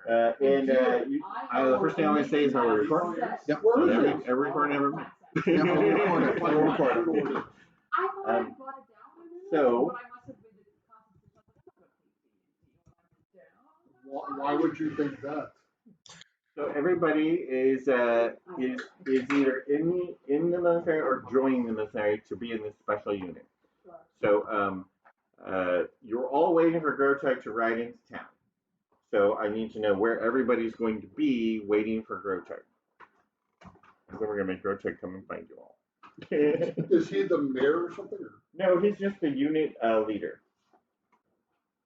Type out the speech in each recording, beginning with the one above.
The first thing I always say is, are we recording? Yep. Every recording ever made. Yeah, we'll record it. So, Why would you think that? so everybody is either in the military or joining the military to be in this special unit. So you're all waiting for Grotech to ride into town. So I need to know where everybody's going to be waiting for Grotech. And then we're gonna make Grotech come and find you all. Is he the mayor or something? Or? No, he's just the unit leader.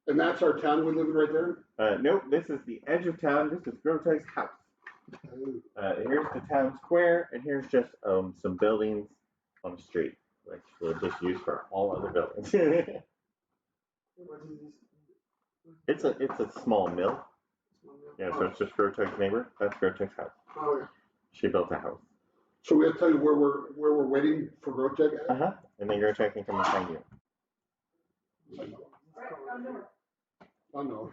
And that's our town we live in right there? Nope, this is the edge of town. This is Grotech's house. Here's the town square, and here's just some buildings on the street, which we'll just use for all other buildings. It's a small mill. Yeah, so it's just Grotech's neighbor. That's Grotech's house. Oh, yeah. She built a house. So we have to tell you where we're waiting for Grotech at? And then Grotech can come and find you. Oh no.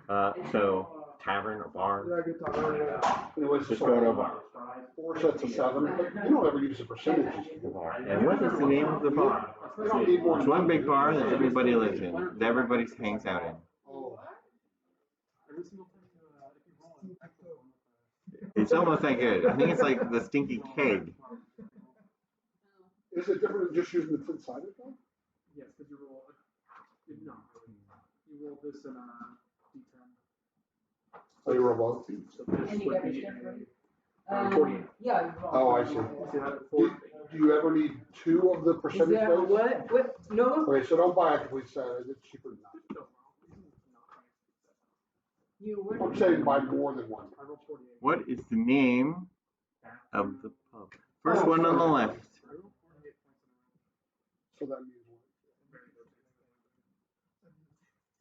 So tavern or bar. Anyways, Just go to a bar. 4 sets of 7, but you don't ever use the percentages. And what is the name of the bar? It's one big bar that everybody lives in, that everybody hangs out in. Oh. It's almost that good. I think it's like the Stinky Keg. Is it different than just using the tin side of it? Yes, because you roll. No, you roll this in a D10. Oh, you roll both? So this And you would get be your 48. Yeah. Oh, I see. Do you ever need 2 of the percentage Is there bills? what? No. Okay, so don't buy it complete set. It's cheaper than that. I'm saying buy more than one. I rolled 48. What is the name of the pub? First one on the left. So that means what?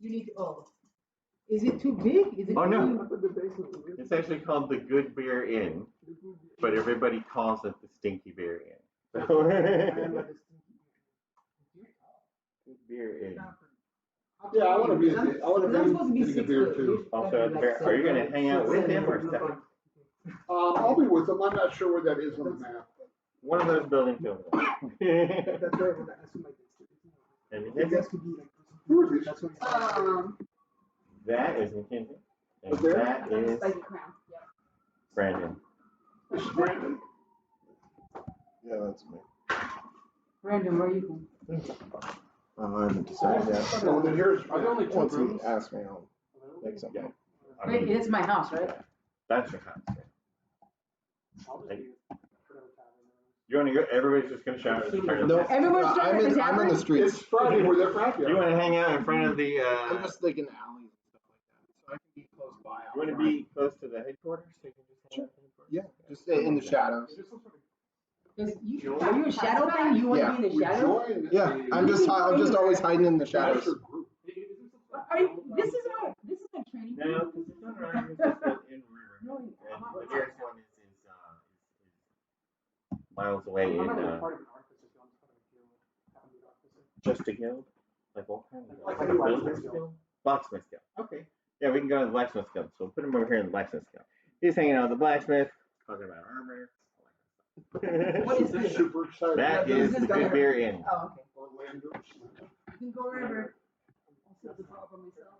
You need. Is it too big? Is it? Oh no, it's actually called the Good Beer Inn, but everybody calls it the Stinky Beer Inn. Good Beer Inn. Yeah, I want to be getting a beer too. Also at the bear. Are you going to hang out with him or separate? I'll be with them. I'm not sure where that is on the map. One of those buildings over there. And Who are these? that is McKinsey. And There? that is Brandon. This is Brandon. Yeah, that's me. Brandon, where are you going? I haven't decided yet. No, then here's. Once you ask me, I'll make something. I Wait, mean, it's my house, right? that's your house. You want to go? Everybody's just going to shout. No, Everyone's I'm in the It's streets. Friday. We're there for happy You hour. want to hang out in front of the? I'm just thinking alleys and stuff like that, so I can be close by. You want to be close to the headquarters, so you can just hang out at the headquarters? Yeah, just in the shadows. Are you a shadow thing? You want to be in the We shadow? joined. Yeah, I'm just always hiding in the shadows. Group. This is a training. No, because it's not around. It's just in River. And the nearest one is miles away in just a guild. Like what kind of guild? Like a builder's guild? Blacksmith guild. Okay. Yeah, we can go to the blacksmith guild. So we'll put him over here in the blacksmith guild. He's hanging out with the blacksmith, talking about armor. What is this? Super excited. That is the Good Beer Inn. Oh, okay. Orlando. You can go wherever. I'll set the bar by myself.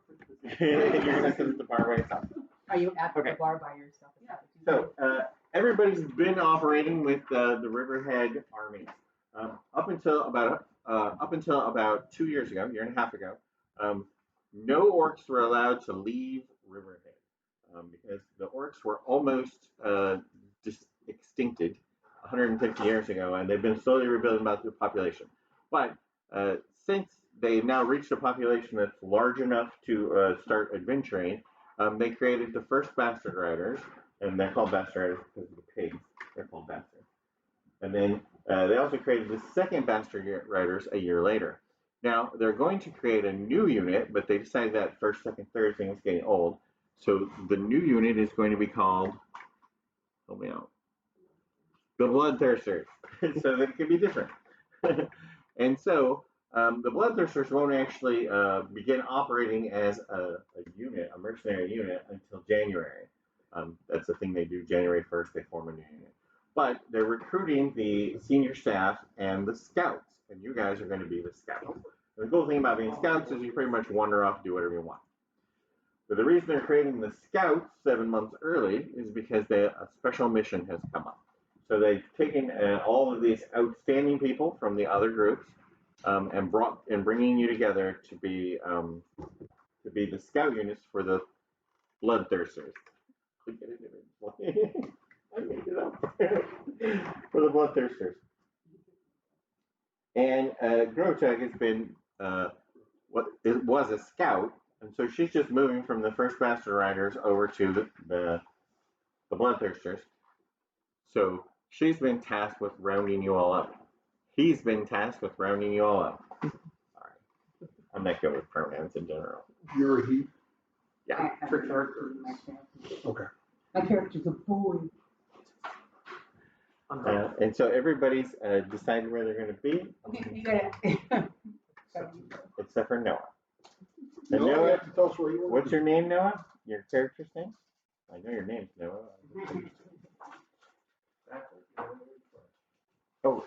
You're gonna sit at the bar by yourself. Are you at the bar by yourself? Yeah. So everybody's been operating with the Riverhead armies up until about 2 years ago, year and a half ago. No orcs were allowed to leave Riverhead because the orcs were almost just extincted 150 years ago, and they've been slowly rebuilding about their population. But since they've now reached a population that's large enough to start adventuring, they created the first bastard riders, and they're called bastard riders because of the pigs. They're called bastards. And then they also created the second bastard riders a year later. Now, they're going to create a new unit, but they decided that first, second, third thing is getting old. So the new unit is going to be called, help me out, the BloodThirsters, so that it can be different. And so the BloodThirsters won't actually begin operating as a unit, a mercenary unit, until January. That's the thing they do. January 1st, they form a new unit. But they're recruiting the senior staff and the scouts, and you guys are going to be the scouts. The cool thing about being scouts is you pretty much wander off, do whatever you want. But the reason they're creating the scouts 7 months early is because a special mission has come up. So they've taken all of these outstanding people from the other groups and bringing you together to be the scout units for the BloodThirsters. I made it up for the BloodThirsters. And Grotag has been what it was a scout, and so she's just moving from the first Master Riders over to the BloodThirsters. So she's been tasked with rounding you all up. He's been tasked with rounding you all up. Sorry, I'm not good with pronouns in general. You're a he? Yeah. For characters. Okay. My character's a boy. And so everybody's decided where they're going to be. Okay, you gotta. Except for Noah. No, And you Noah, have to tell us where you want what's to your name, Noah? Your character's name? I know your name's Noah. Oh,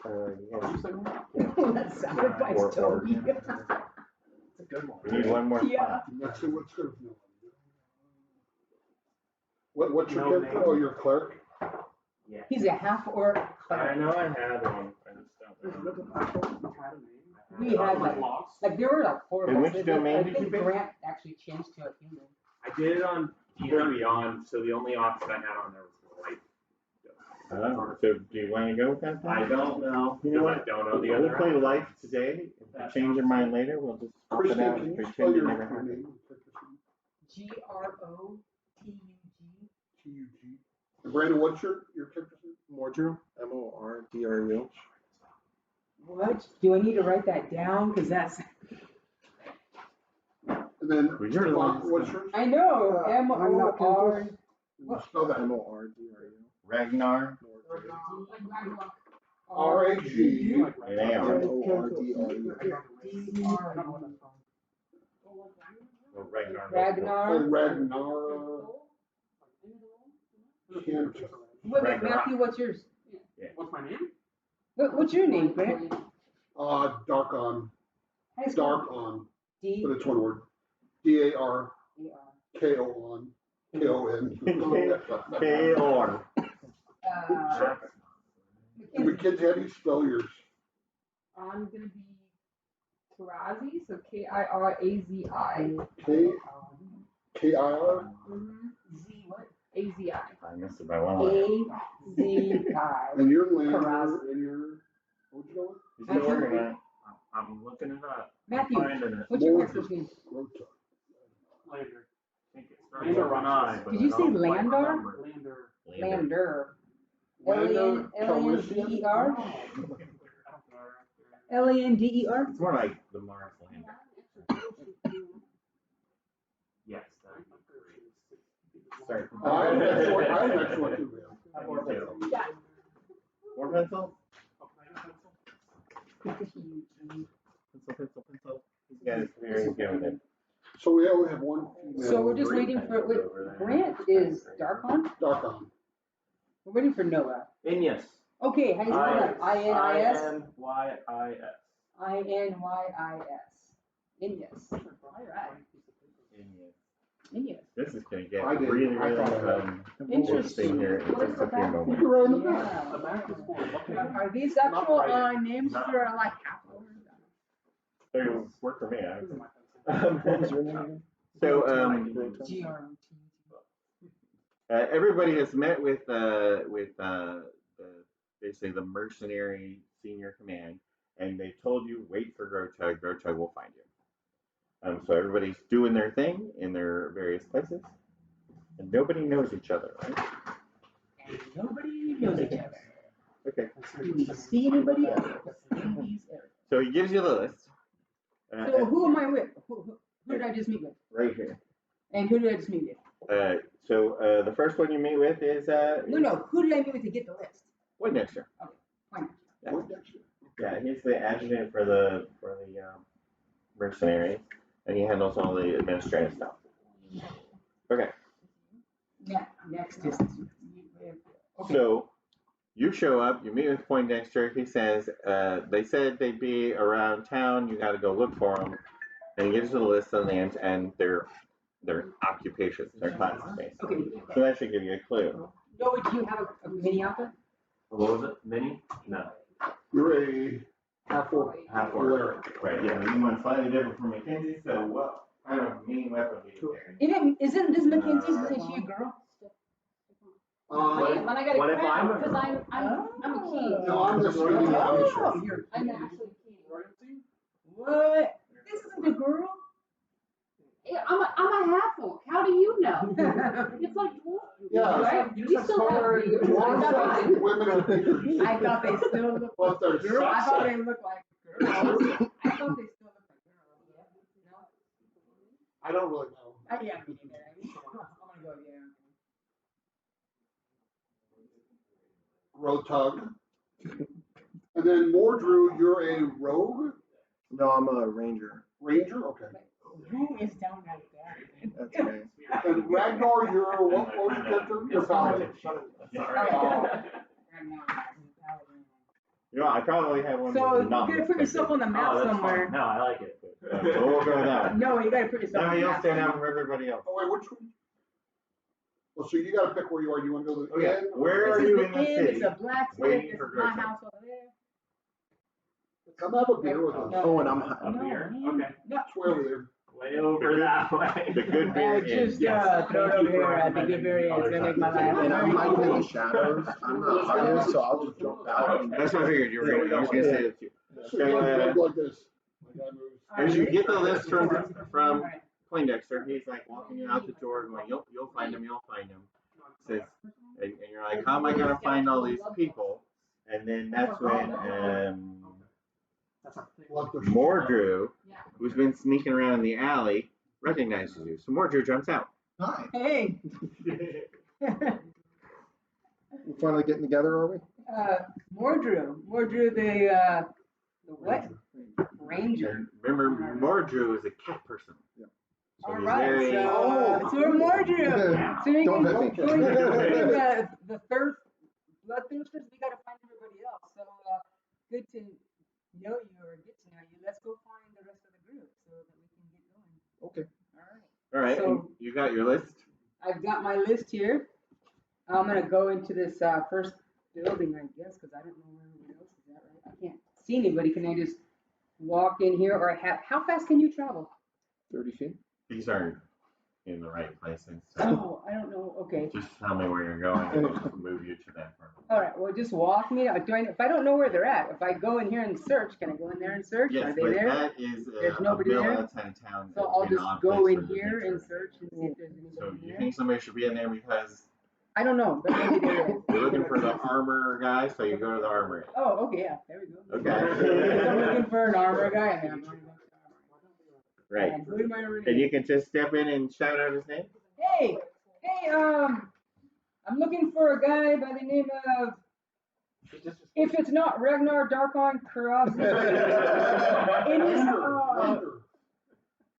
That sacrifice Toby. It's a good one. we need one more Yeah. spot. Let's see what's good. What's your No character? name. Oh, you're a clerk? Yeah. He's a half orc. I know I had one. I just don't. We had like there were like 4 of In us. which domain I did you think pick? Grant actually changed to a human. I did it on D&D Beyond, so the only option I had on there was light. So do you want to go with that? I don't know. You know what? I don't know the We'll other. play life today. If you change your mind later, we'll just swap it Kristen, out can and you spell pretend it your never happened. name? GROTUG. T-U-G. And Brandon, what's your character's name? Mordrew, M-O-R-D-R-U. What? Do I need to write that down? Because that's. And then, Well, you're the one- what's yours? I know. I'm not M-O-R. Can you spell that? M-O-R-D-R-U. Ragnar. R-A-G. And A-R. M-O-R-D-R-U. Well, Ragnar. Ragnar. Ragnar. Kent. Wait, Ragnar. Matthew, what's yours? What's my name? What's your name, Grant? Dark on. How do you spell Dark on. D. But it's one word. D-A-R-K-O E-R. on. K-O-N. K-O-R. Mackenzie, how do you spell yours? I'm gonna be Kirazi, so K-I-R-A-Z-I. K-I-R? Z what? A-Z-I. I missed it by one letter. A-Z-I. And your land, Kirazi. and your, what'd you go with? You still working on it? I'm looking it up. Matthew, I'm finding it. what's your Mordred. character's name? Rota. Lander. I think it starts with an I, but Did you I don't say quite Landar? remember. Lander. Lander L-A-N-D-E-R? L-A-N-D-E-R? It's more like the Mars Lander. Yes, that'd be great. Sorry. I have an excellent too, man. More pencil? More pencil? Pencil. These guys are very good with it. So we only have one female. So we're just waiting for, wait, Grant is Darkon? Dark on. We're waiting for Noah. Inyas. Okay, how do you spell that? I-N-I-S? I-N-Y-I-S. I-N-Y-I-S. Inyas. Alright. Inyas. This is going to get I did. really, I really thought interesting here in just a few You moments. can write in the Yeah. back. The back is for Are these actual writing. names Not- for like half They work for me. What was your name again? So, G-R-O-T. everybody has met with basically the mercenary senior command, and they told you wait for Grotug. Grotug will find you. So everybody's doing their thing in their various places, and nobody knows each other, right? And nobody knows each other. Okay. Do we see anybody else in these areas? So he gives you the list. So who am I with? Who did I just meet with? Right here. And who did I just meet with? So the first one you meet with is No, who did I meet with to get the list? Woodnexter. Fine. Yeah, he's the adjutant for the mercenaries, and he handles all the administrative stuff. Okay. Next distance. Okay. So you show up, you meet with Poindexter. He says, they said they'd be around town. You got to go look for them. And he gives you the list of names and their occupations, their classes, basically. Okay. So that should give you a clue. Joey, do you have a mini outfit? What was it? Mini? No. You're a half-orc. Half orc. Right, yeah, the one slightly different from Mackenzie, so what kind of mean weapon do you carry? Isn't this Mackenzie's? Isn't she a girl? Wait, when I got a what if crown, I'm a because girl? I'm a king. No, I'm just reading the Oh, initials. I'm actually king. What? This isn't a girl? Yeah, I'm a half orc. How do you know? It's like dwarf. Yeah. Right? You still have beards. Dwarves I thought and women are beards. I thought they still looked Well, like they're girls. I thought such they looked like girls. I thought they still looked like girls. I don't really know. Yeah, me neither. I'm gonna go, yeah. Rotug. And then Mordrew, you're a rogue? No, I'm a ranger. Ranger? Okay. Who is down like that? That's right. And Ragnar, you're what was your character? You're paladin. Sorry. You know, I probably have one. So with you not gotta put yourself on the map Oh, that's somewhere. fine. No, I like it. But we'll go with that. No, you gotta put yourself Now on the you'll map. stand out from everybody else. Oh, wait, which one? Well, so you gotta pick where you are. Do you want to go to the Okay, inn? where are This is you the in the inn, city? it's a blacksmith, waiting this for is my Gertrude? house over there. Come have a beer with us. No. Oh, and I'm Up No, here? man. Okay. It's way over there. Way over that way. The good beer is. Just Yes. throw it over here at the good very end. It's gonna make my life. and I'm hiding in the shadows. I'm not obvious, so I'll just jump out. And That's what I figured you were going to. I was going to say that too. So you like like this. My guy moves. As you get the list from Alright. Poindexter, he's like walking you out the door, going, "You'll find him. You'll find him." Says, and you're like, "How am I gonna find all these people?" And then that's when Mordrew, who's been sneaking around in the alley, recognizes you. So Mordrew jumps out. Hi. Hey. We're finally getting together, are we? Mordrew, the what? Ranger. And remember, Mordrew is a cat person. Yeah. So All he's right, very. so we're Mordrew. So we Don't can, hit me. we can the third BloodThirsters. We gotta find everybody else. So good to know you or get to know you. Let's go find the rest of the group so that we can get going. Okay. All right. All right, So- and you got your list. I've got my list here. I'm gonna go into this first building, I guess, because I don't know where everybody else is at. Right? I can't see anybody. Can I just walk in here, or how fast can you travel? 30 feet. These aren't in the right places. So Oh, I don't know. Okay. just tell me where you're going, and I'll move you to that part. All right. Well, just walk me. If I don't know where they're at, if I go in here and search, can I go in there and search? Yes, Are they but there? that is There's a nobody mill there? outside of town. So that I'll would be an just odd go place in for the here and adventurer. search and see if there's So anybody you there. think somebody should be in there because I don't know, but maybe there is. you're looking for the armor guy, so you go to the armory. Oh, okay. Yeah. There we go. Okay. So I'm looking for an armor guy, and then I'm going to go to the armor. Right. And who am I already? And you can just step in and shout out his name. Hey, I'm looking for a guy by the name of, if it's not Ragnar Darkon Karazi,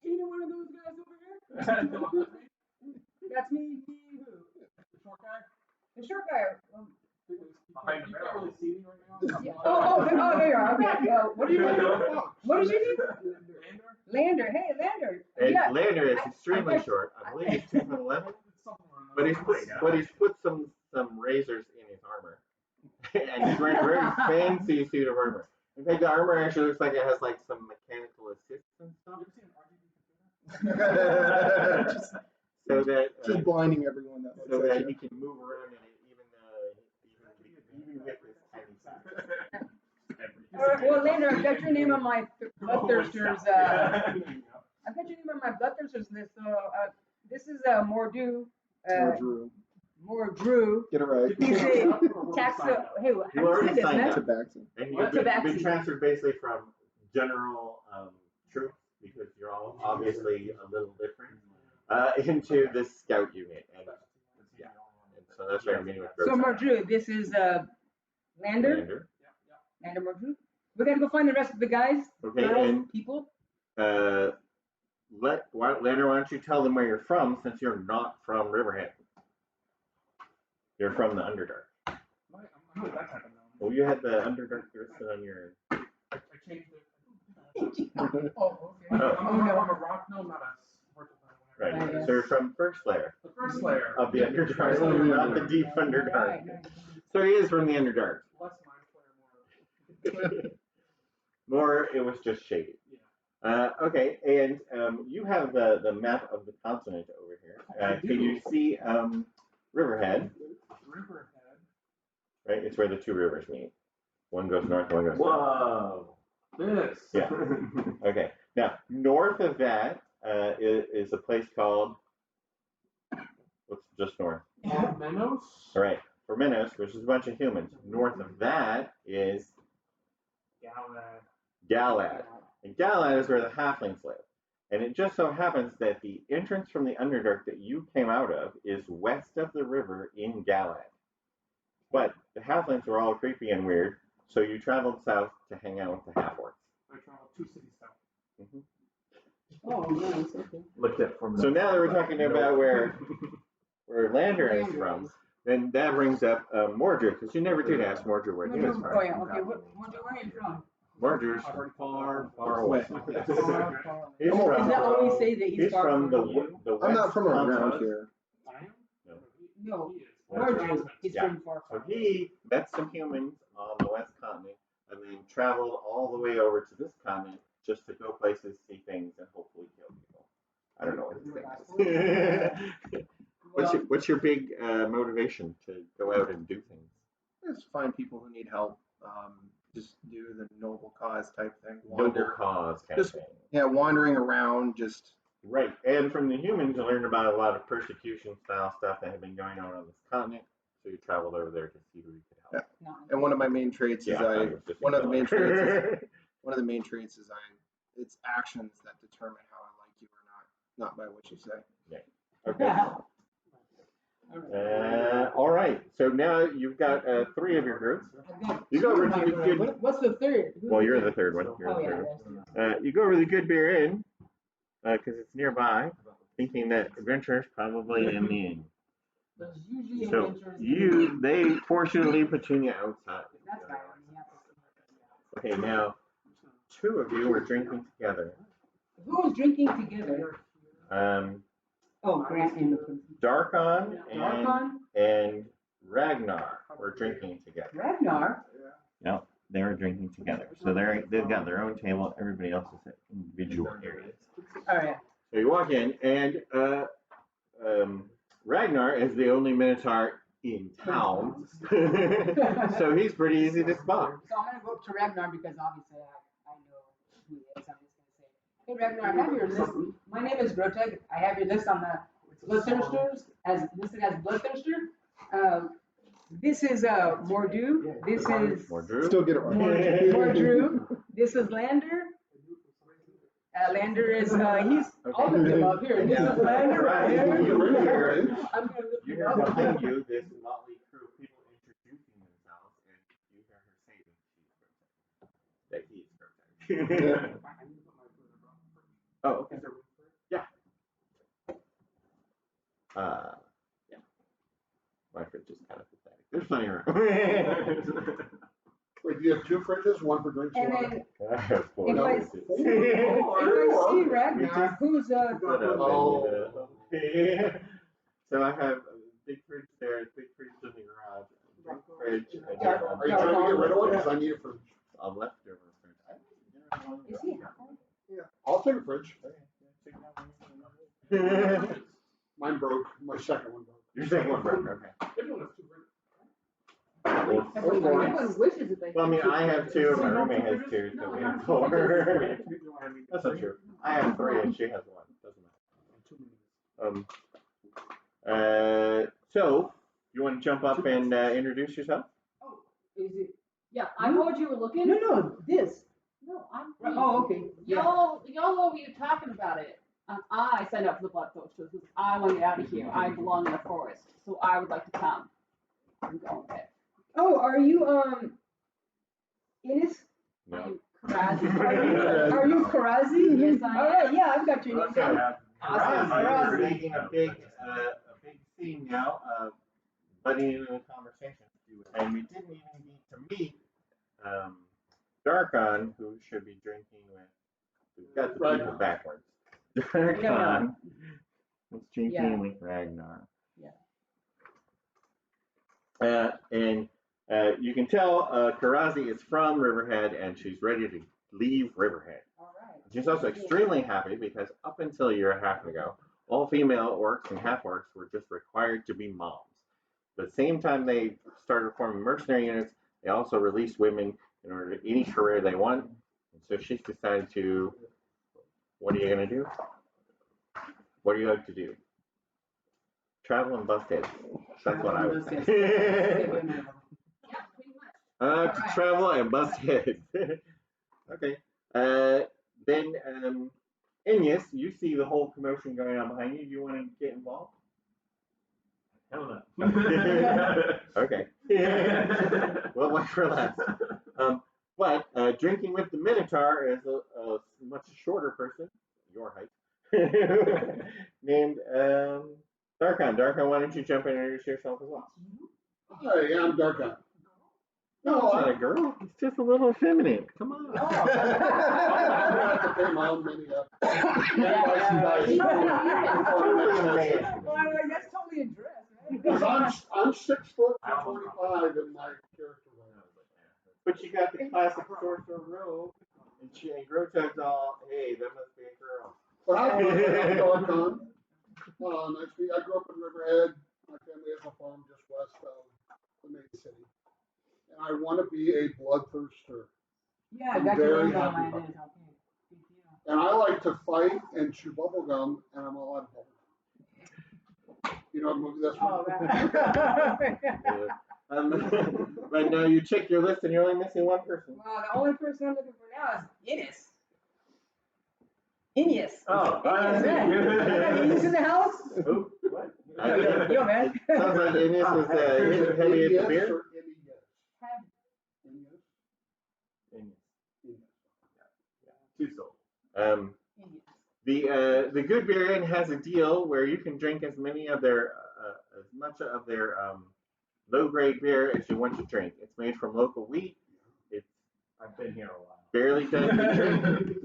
any one of those guys over here? That's me, who? The short guy. Behind the barrel. Yeah. Oh, there you are. Okay. What did you do? What did you do? Lander. Hey, Lander. And Yeah. Lander is extremely I- short. I believe he's 2'11", but he's put some razors in his armor, and he's wearing a very fancy suit of armor. In fact, the armor actually looks like it has like some mechanical assists and stuff, so that Just blinding everyone that so looks that at he you. can move around in it even with this tiny suit. All right, well, Lander, I've got your name on my Bloodthirsters. I've got your name on my Bloodthirsters list. So this is Mordrew. Mordrew. Get it right. He's a taxa. Hey, how do you already say this, signed man? up. Tabaxi. And What's you've a been vaccine? transferred basically from general troops, because you're all obviously a little different, into this scout unit. And yeah, and so that's why I'm meeting with So Gertrude. Mordrew, this is Lander. Lander Mordrew. We gotta go find the rest of the guys, Okay, girls, and people. Lander, why don't you tell them where you're from, since you're not from Riverhead? You're from the Underdark. I'm not that type of gnome. Well, you had the Underdark listed on your. I changed it. Oh, okay. Oh. I'm a rock gnome, not a sparkle gnome. Right. Yes. So you're from first layer The first layer. of the Underdark, not the deep Underdark. Right, nice. So he is from the Underdark. Less mind flare, more. More, it was just shady. Yeah. Okay, and you have the map of the continent over here. Can you see Riverhead? Riverhead. Right, it's where the two rivers meet. One goes north, one goes south. Whoa. This. Yeah. Okay. Now, north of that is a place called. What's just north? Menos? All right, for Minos, which is a bunch of humans. North of that is Galad. And Galad is where the halflings live. And it just so happens that the entrance from the Underdark that you came out of is west of the river in Galad. But the halflings were all creepy and weird, so you traveled south to hang out with the half-orcs. I traveled 2 cities south. Mm-hmm. Oh, nice, okay. Looked at from. So now that we're talking about where Lander is from, then that brings up Mordred, because you never did ask Mordred where he was Oh, from. yeah, okay. Where are you from? Mordred's far away. He's Is from, that what we say that he's far from the you? west I'm not from around continent. here. I am? No. He is. Mordred, he's Yeah. from far. So he met some humans on the west continent and then traveled all the way over to this continent just to go places, see things, and hopefully kill people. I don't know what his thing is. What's your big motivation to go out and do things? Just find people who need help. Just do the noble cause type thing. Noble cause kind of Just- thing. Yeah, wandering around, just Right. And from the humans, you learned about a lot of persecution style stuff that had been going on this continent. So you traveled over there to see who you could help. and one of my main traits is one of the main traits is it's actions that determine how I like you or not by what you say. Okay. All right. So now you've got 3 of your groups. You go over to the good. What's the third? Well, you're the third one. You're Oh, the yeah. third one. You go over to the Good Beer Inn because it's nearby, thinking that adventure is probably in the inn. There's usually So adventures. they force you to leave Petunia outside. That's fine. Yeah. Okay, now 2 of you were drinking together. Who was drinking together? Oh, Grant and the Darkon Darkon? and Ragnar were drinking together. Ragnar? Yep, they were drinking together. So they've got their own table. Everybody else is at individual areas. Oh, yeah. So you walk in, and Ragnar is the only Minotaur in town. So he's pretty easy to spot. So I'm going to go up to Ragnar because obviously I know who he is. I'm just going to say, hey, Ragnar, I have your list. My name is Groteg. I have your list on the BloodThirsters as listed as BloodThirster. This is Mordu. This is Mordru. Still get it right. Mordru. This is Lander. Lander is he's all of them up here. This is Lander right here. I'm gonna look You him hear up. behind you this motley crew of people introducing themselves, and you hear her say that he's Groteg. Oh, okay. Yeah. Yeah. My fridge is kind of pathetic. There's plenty of room. Wait, do you have 2 fridges? One for drinks, And one then I have 4 if I see Ragnar, who's So I have a big fridge there, a big fridge in the garage, a big fridge, and then Are you trying to get rid of one? Because I need it for. a leftover fridge. is he? Yeah, I'll take a fridge. Okay. Mine broke. My second one broke. Your second one broke, okay. Everyone has 2 Everyone wishes that they. Well, I mean, I have 2, and my roommate has 2, so we have 4. That's not true. I have 3, and she has 1. Doesn't matter. So, you want to jump up and introduce yourself? Oh, is it? Yeah, I heard you were looking. No, this. No, I'm. Oh, okay. Yeah. Y'all over here talking about it. I signed up for the BloodThirsters because I want to get out of here. I belong in the forest, so I would like to come. I'm going with it. Oh, are you Innis? No. Are you Karazi? Yes, I am. All right, yeah, I've got your name. Okay. Awesome. You're Karazi. making a big scene now. butting into the conversation. And we didn't even need to meet Darkon, who should be drinking with. We've got the people backwards. Darkon was drinking with Ragnar. Yeah. And you can tell Karazi is from Riverhead and she's ready to leave Riverhead. All right. She's also extremely happy because up until a year and a half ago, all female orcs and half orcs were just required to be moms. But the same time they started forming mercenary units, they also released women in order to any career they want. And so she's decided to, what are you going to do? What do you like to do? Travel and bust heads. That's what I would say. Yeah, pretty much. To travel and bust heads. Okay. Then, Inyas, you see the whole commotion going on behind you. Do you want to get involved? Hell no. Okay. Well, wait for last. But drinking with the Minotaur is a much shorter person, your height, named Darkon. Darkon, why don't you jump in and introduce yourself as well? Hi, I'm Darkon. No, it's not a girl. It's just a little effeminate. Come on. I have to pay my own money up. That's totally a dress, right? Because I'm 6 foot and 25 in my character right. But you got the classic sorcerer robe, and Grotug's all, hey, that must be a girl. But I'm Darkon. Nice to meet you. I grew up in Riverhead. My family has a farm just west of the main city. And I want to be a bloodthirster. Yeah, I'm I got your very info on happy it. about Okay. Good deal. And I like to fight and chew bubble gum, and I'm all out of bubble gum. You know what movie that's from? Oh, that. Right now, you check your list, and you're only missing one person. Well, the only person I'm looking for now is Inyas. Oh, Inyas, man. Inyas in the house? Who? What? Yo, man. Sounds like Inyas was heavy at the beer. Two souls. The Good Beer Inn has a deal where you can drink as much of their low grade beer as you want to drink. It's made from local wheat. It's I've been here a while. barely done to drink,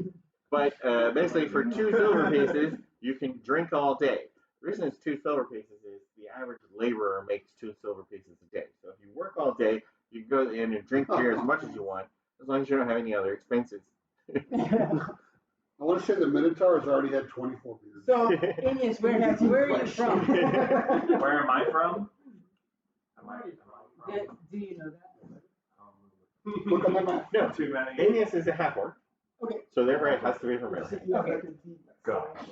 but basically for 2 silver pieces you can drink all day. The reason it's 2 silver pieces is the average laborer makes 2 silver pieces a day. So if you work all day, you can go in and drink beer as much as you want, as long as you don't have any other expenses. I want to say the Minotaur has already had 24 beers. So, Inyas, where are you from? Where am I from? Do you know that? Look on my map. No, Too many. Inyas is a half orc. Okay. So therefore it has to be from Riverhead. Okay. Gosh.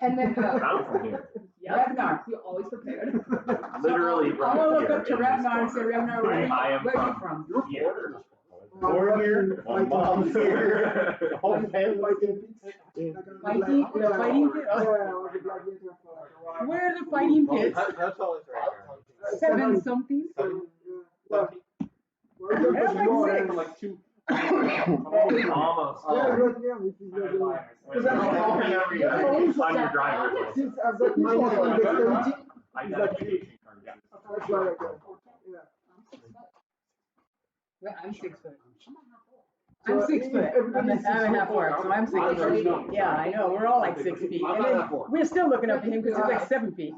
And then I'm from here. Ragnar. You're always prepared. Literally I'm right gonna look here up to in this Ragnar and say, corner. Ragnar, where I am are you from from? You're here. born Born here, my mom's here, the whole family's here. Fighting? The fighting pit? Oh. Where are the fighting pits? How tall is Ragnar? 7 something? 7 That's like 6. Almost. On your driver's license. Identification card. Well, I'm 6 foot. I'm 6 foot. I'm a half orc, so I'm 6 feet. Yeah, I know. We're all like 6 feet. And then we're still looking up to him because he's like 7 feet.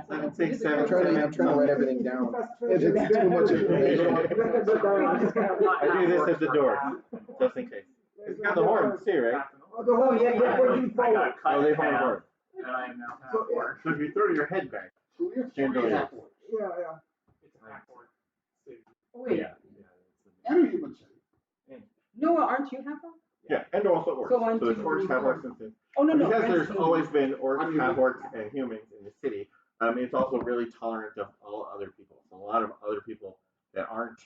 7, 6, 7, I'm trying to write everything down. It's too much information. I do this at the door, just in case. It's got the horns too, right? Oh, yeah, yeah. I got cut Oh, they in horn half, horn. and I am now half orc. So if you throw your head back, So we have Stand 3 on half it. orcs. It's a half orc. Oh, wait. Yeah. And a human city. Noah, aren't you half orc? yeah, and also orcs. So 1, So there's 2, orcs, 3, half 4. orcs, and things. Oh, no, no. Because that's there's human. always been orcs, I'm half human. orcs, and humans in the city, it's also really tolerant of all other people. So a lot of other people that aren't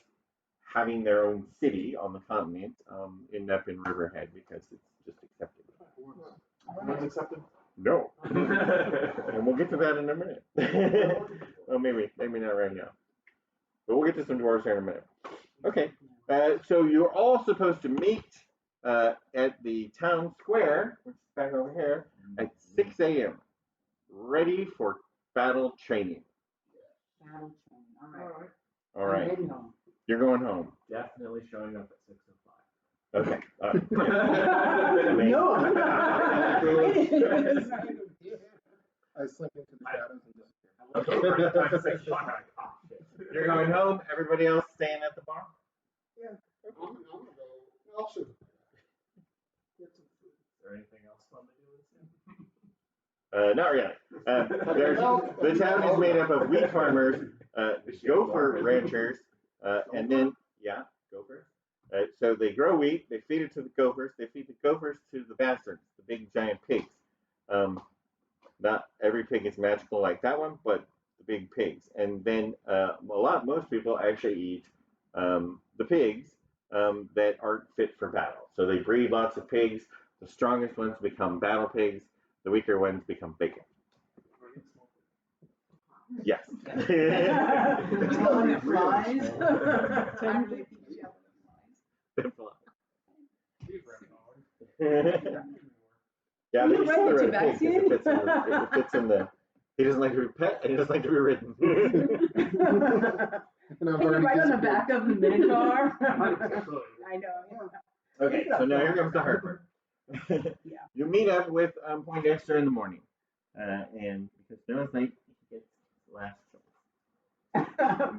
having their own city on the continent end up in Riverhead because it's just accepted. Everyone's accepted? No. And we'll get to that in a minute. Well, maybe not right now. But we'll get to some dwarves here in a minute. Okay. So you're all supposed to meet at the town square, which is back over here, at 6 a.m. ready for battle training. Battle training. All right. All right. I'm heading home. You're going home. Definitely showing up at 6:05. Okay. No. I slink into the shadows and disappear. Okay. You're going home. Everybody else staying at the bar? I'm gonna go. I'll see. Is there anything else fun to do in Not really. The town is made up of wheat farmers, gopher ranchers, and then, gophers. So they grow wheat, they feed it to the gophers, they feed the gophers to the bastards, the big giant pigs. Not every pig is magical like that one, but the big pigs. And then most people actually eat the pigs that aren't fit for battle. So they breed lots of pigs. The strongest ones become battle pigs. The weaker ones become bacon. Yes. One that flies. Yeah, they You used ride to the ride a pig Tabaxian? because it fits in the. He doesn't like to be pet, and he doesn't like to be ridden. And I've Can you already ride on the disappeared. back of the Minotaur? there? I know. Okay, so now here comes the hard part. You meet up with Poindexter in the morning, and because Noah's late, he gets last choice.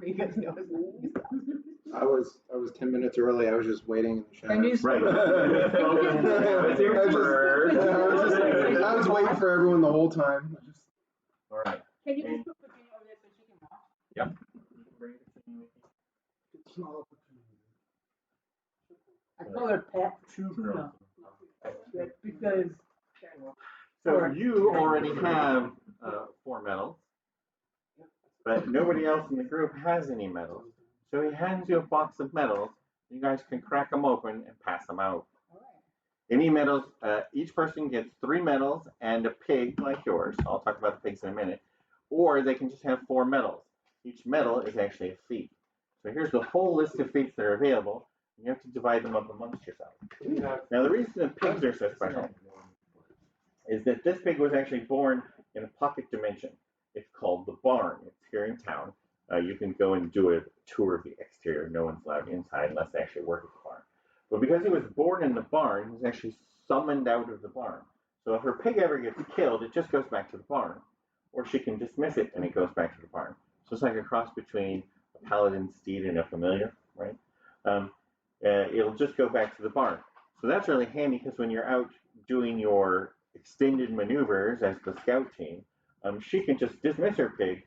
Because no, it's not. I was 10 minutes early. I was just waiting in the shadows. And you Right. I was waiting for everyone the whole time. All right. Can you just put Virginia over there so she can walk? Yep. You can bring Virginia with you. It's not opportunity. I call her Pet Tuna. Because. So you already have 4 medals, but nobody else in the group has any medals. So he hands you a box of medals. You guys can crack them open and pass them out. Any medals, each person gets 3 medals and a pig like yours. I'll talk about the pigs in a minute. Or they can just have 4 medals. Each medal is actually a feat. So here's the whole list of feats that are available. You have to divide them up amongst yourselves. Now the reason the pigs are so special is that this pig was actually born in a pocket dimension. It's called the barn. It's here in town. You can go and do a tour of the exterior. No one's allowed inside unless they actually work at the barn. But because he was born in the barn, he was actually summoned out of the barn. So if her pig ever gets killed, it just goes back to the barn. Or she can dismiss it and it goes back to the barn. So it's like a cross between a paladin steed and a familiar, right? It'll just go back to the barn. So that's really handy because when you're out doing your extended maneuvers as the scout team, she can just dismiss her pig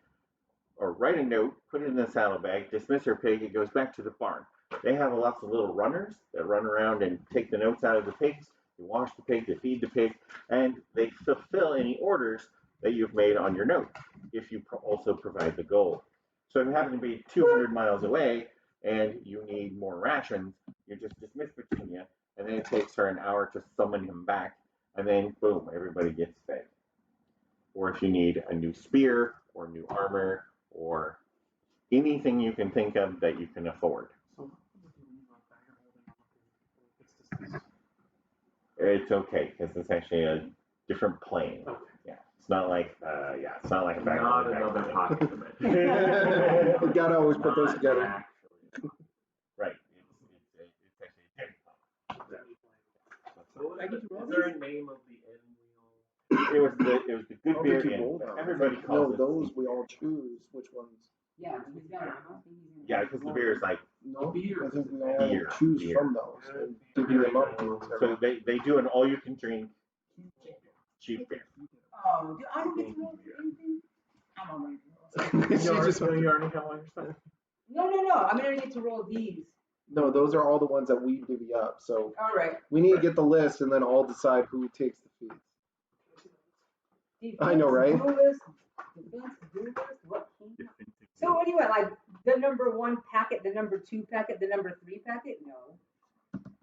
or write a note, put it in the saddlebag, dismiss her pig, it goes back to the barn. They have lots of little runners that run around and take the notes out of the pigs. They wash the pig, they feed the pig, and they fulfill any orders that you've made on your note if you also provide the gold. So if you happen to be 200 miles away and you need more rations, you just dismiss Virginia, and then it takes her an hour to summon him back, and then boom, everybody gets fed. Or if you need a new spear or new armor or anything you can think of that you can afford. It's okay because it's actually a different plane. Yeah, it's not like it's not like a bag. Not another pocket dimension. You gotta always put those together. Right. It's actually a different plane. So is there a name of the inn It was the good I don't beer think you inn. rolled on it. Everybody No, calls it. those we all choose which ones. Yeah, he's got it. Yeah, because the beer is like No, Beer. I think we all Beer. choose Beer. from those and divvy them up. so they do an all you can drink cheap beer. Oh, do I get to roll for anything? I'm already She just you already have all your stuff. No. I'm gonna get to roll these. No, those are all the ones that we divvy up. So All right. we need to get the list and then all decide who takes the fees. I know, right? Defense, what king? So what do you want? Like the number 1 packet, the number 2 packet, the number 3 packet? No.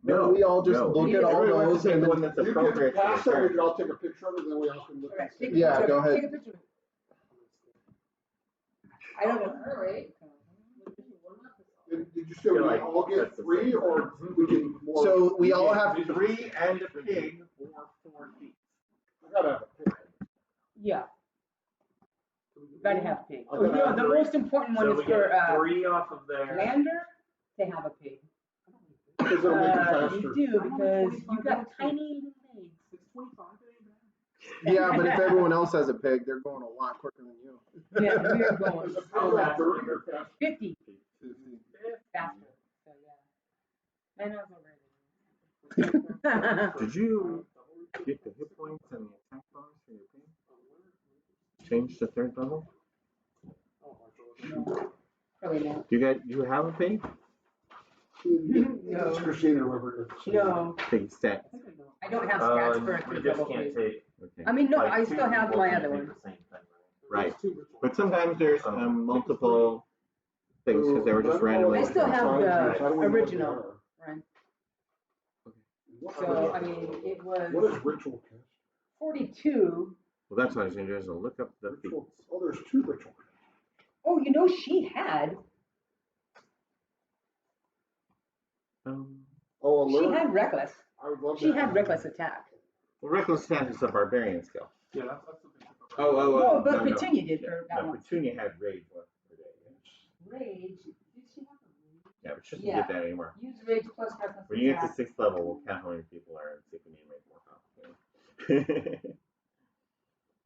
No, we all just look at all everyone wants those to take and the one then, that's You can appropriate to pass their it, we turn. can all take a picture of it, and then we all can look All right. and Take see. a Yeah, picture go of it. ahead. Take a picture of it. I don't know. Did you say we all get 3, or we can more? so we all have 3 and a pig or 4 feet. I gotta have a pick. Yeah. You gotta have a pig. I Oh, you know, gotta the have most important one So is we for, get 3 off of there. lander to have a pig. Because it'll make it faster. You do, because you got tiny little legs. It's 25, it ain't bad. Yeah, but if everyone else has a pig, they're going a lot quicker than you. Yeah, we're going Is it How faster fast? 30 or faster? 50 faster. So, yeah. I know it's already. Did you get the hit points and the attack bonus for your pig? Change to 3rd level? No, probably not. You have a pig? It's Christina River. No, Pig stat. I don't have stats for a You third just level can't pig. take. Okay. I mean, no, like, I 2 still have people my can't other take one. the same thing, Right. But sometimes there's multiple things because they were just randomly. I still have the I don't know what they original. are. Right. What So, I mean, it What was is ritual cast? 42. Well, that's what I was going to do is look up the feats. Ritual. Oh, there's 2 ritual casts. Oh, you know, she had Oh, She alert. had reckless. I would love She that. had reckless attack. Well, reckless attack is a barbarian skill. Yeah, that's the thing. No, but no. Petunia did for that No, one. Petunia had rage once per day. Rage. Did she have a rage? Yeah, but she doesn't Yeah. get that anymore. Use rage plus reckless When you get to attack. 6th level, we'll count how many people are and see if we need to make more complicated.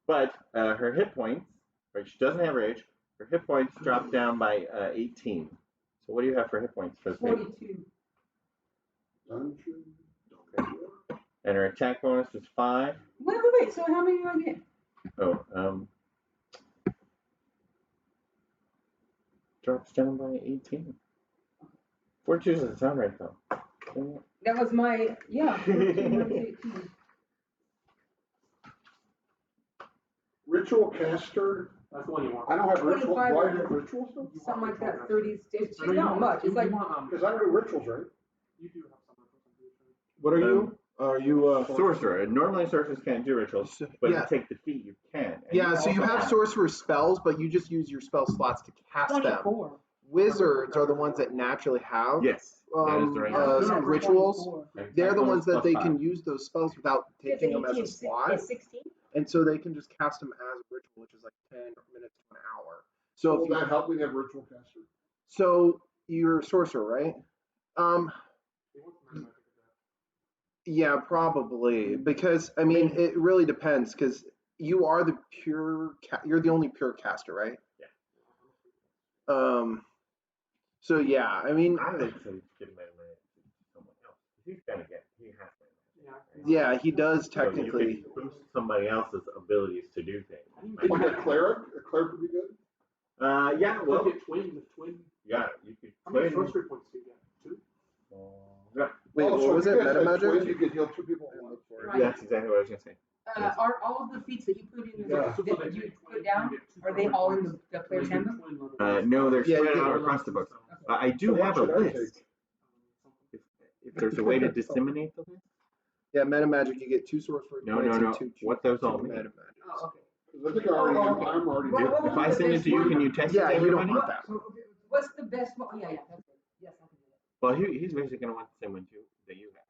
But her hit points, right? She doesn't have rage. Her hit points drop down by 18. So what do you have for hit points for the pig? 42. Dungeon. And her attack bonus is 5. Wait. So how many do I get? Oh, drops down by 18. 42 doesn't sound right though. That was my, yeah. 14 minus 18. Ritual caster. That's the one you want. I don't have ritual. Do 25 I have rituals though? Something like that. 30. It's No, you not want- much. It's you like want, Because I don't do rituals, right? you do have some rituals, I'm pretty sure. What are you? Are you Sorcerer. Normally sorcerers can't do rituals, but Yeah. if you take defeat, you can. And Yeah, so you also have sorcerer spells, but you just use your spell slots to cast them. 24. Wizards are the ones that naturally have Yes, that is the right. rituals. 24. They're the ones that they Plus can 5. use those spells without It's taking them as 18, a slot. 16? And so they can just cast them as a ritual, which is like 10 minutes to an hour. So Will if you, that help me to have ritual caster? so you're a sorcerer, right? He wants to magic attack. Yeah, probably. Because I mean, it really depends. Because you are the you're the only pure caster, right? Yeah. So yeah, I mean, I would say give him to someone else. He's gonna get. He has to. yeah, he does So you technically. could boost somebody else's abilities to do things. Like a cleric? A cleric would be good? Yeah. Well, Look at twin. yeah. You could. How many twin- sorcery points do you get? 2? Yeah. Wait, Oh, what so was if it? you guys Meta had magic? twins, you could heal 2 people at once. Right. That's exactly what I was gonna say. Are all of the feats that you put in, Yeah. that you put down, are they all in the player's handbook? No, they're Yeah, spread you out get- across the book. I do So what have a should I list. take? If there's a way to disseminate the list. Yeah, meta magic. You get 2 sorcery No, points no. and 2 What those all two mean. meta magic. Oh, okay. 'Cause I think I already am. okay. I'm already. Well, If I send it to you, can you text it Yeah, to you don't everybody? want that. What's the best one? Yeah, that's it. Yes, I can do that. Well, he's basically gonna want the same one too that you have,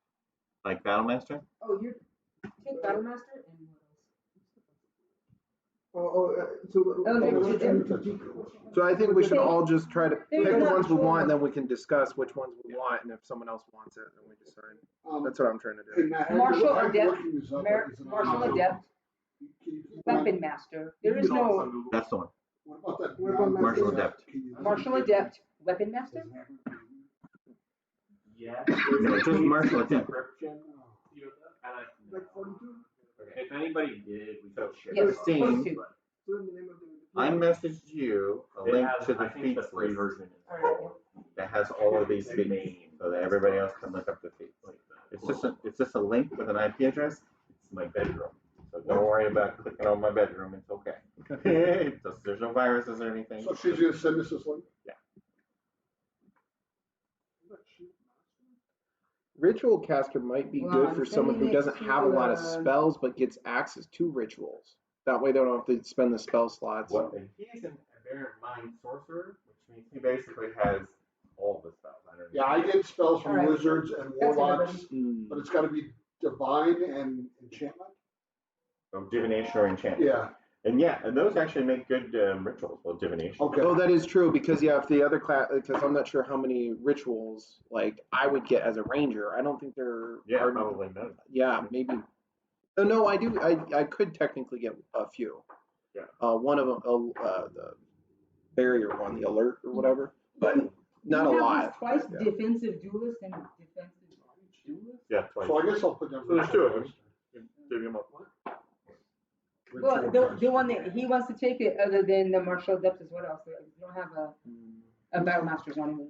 like Battlemaster. Oh, you're take Battlemaster and what else? So I think we should all just try to pick the not- ones we want, and then we can discuss which ones we want, and if someone else wants it, then we decide. That's what I'm trying to Hey, do. Matt, how Martial you- how you adept, looking this up? Is it on, Martial uh, adept, can you keep on- weapon master. There is no That's the one. What about that? What about Martial adept? Can you- martial adept, weapon master. Yes. No, it's just martial adept. Description. You know that? And Like 42? if anybody did, we could share. Yes, it. Christine, supposed to. I messaged you a It link has, to the I think the feats free list version is. Alright. that has all of these feats, so that everybody else can look up the feats. It's just a link with an IP address. It's my bedroom, so don't worry about clicking on my bedroom. It's okay. There's no viruses or anything. So she's gonna send us this link? Ritual caster might be Well, good I'm for someone who sending it doesn't have a lot of to, spells but gets access to rituals. That way they don't have to spend the spell slots. Well, he's an aberrant mind sorcerer, which means he basically has all the spells. I don't know. Yeah, I get spells from Alright. wizards and That's warlocks, Mm. but it's gotta be divine and enchantment. Of divination or enchantment. Yeah, And those actually make good rituals. Well, divination. Okay. Oh, that is true because if the other class, because I'm not sure how many rituals like I would get as a ranger. I don't think there Yeah, are. probably none. Yeah, maybe. Oh no, I do. I could technically get a few. Yeah. One of them, the barrier one, the alert or whatever, but not a We have lot. this twice Yeah. defensive duelist and defensive duelist. Yeah, twice. So I guess I'll put down. So there's two of them. Give him up. Well, the one that he wants to take it, other than the martial adepts, is what else? You don't have a battle master's on it.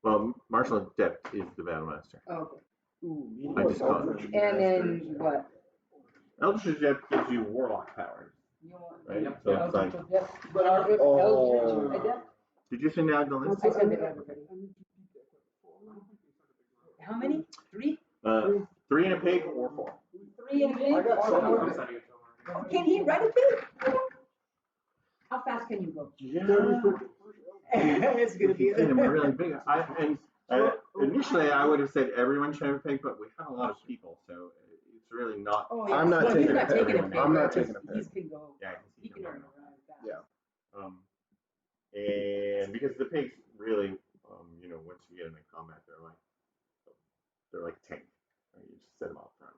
Well, martial adept is the battle master. Oh, okay. I just call it. And then what? Eldritch adept gives you warlock powers. You want Right? the So it's like, Eldritch adept? But I- Eldritch adept? did you send out the list? I sent it to everybody. How many? 3? 3 and a pig or 4. 3 and a pig? I got Or some. four? I'm sending it to him already. Oh, can he ride a pig? How fast can you go? It's gonna be. Them really big. Initially I would have said everyone should have a pig, but we have a lot of people, so it's really not. Oh, yeah. I'm not Well, he's taking not a pig. taking a pig. I'm not right? taking a He pig. can go. Yeah, He can run around fast. Yeah. And because the pigs really, once you get into combat, they're like tank. Right? You just set them out front.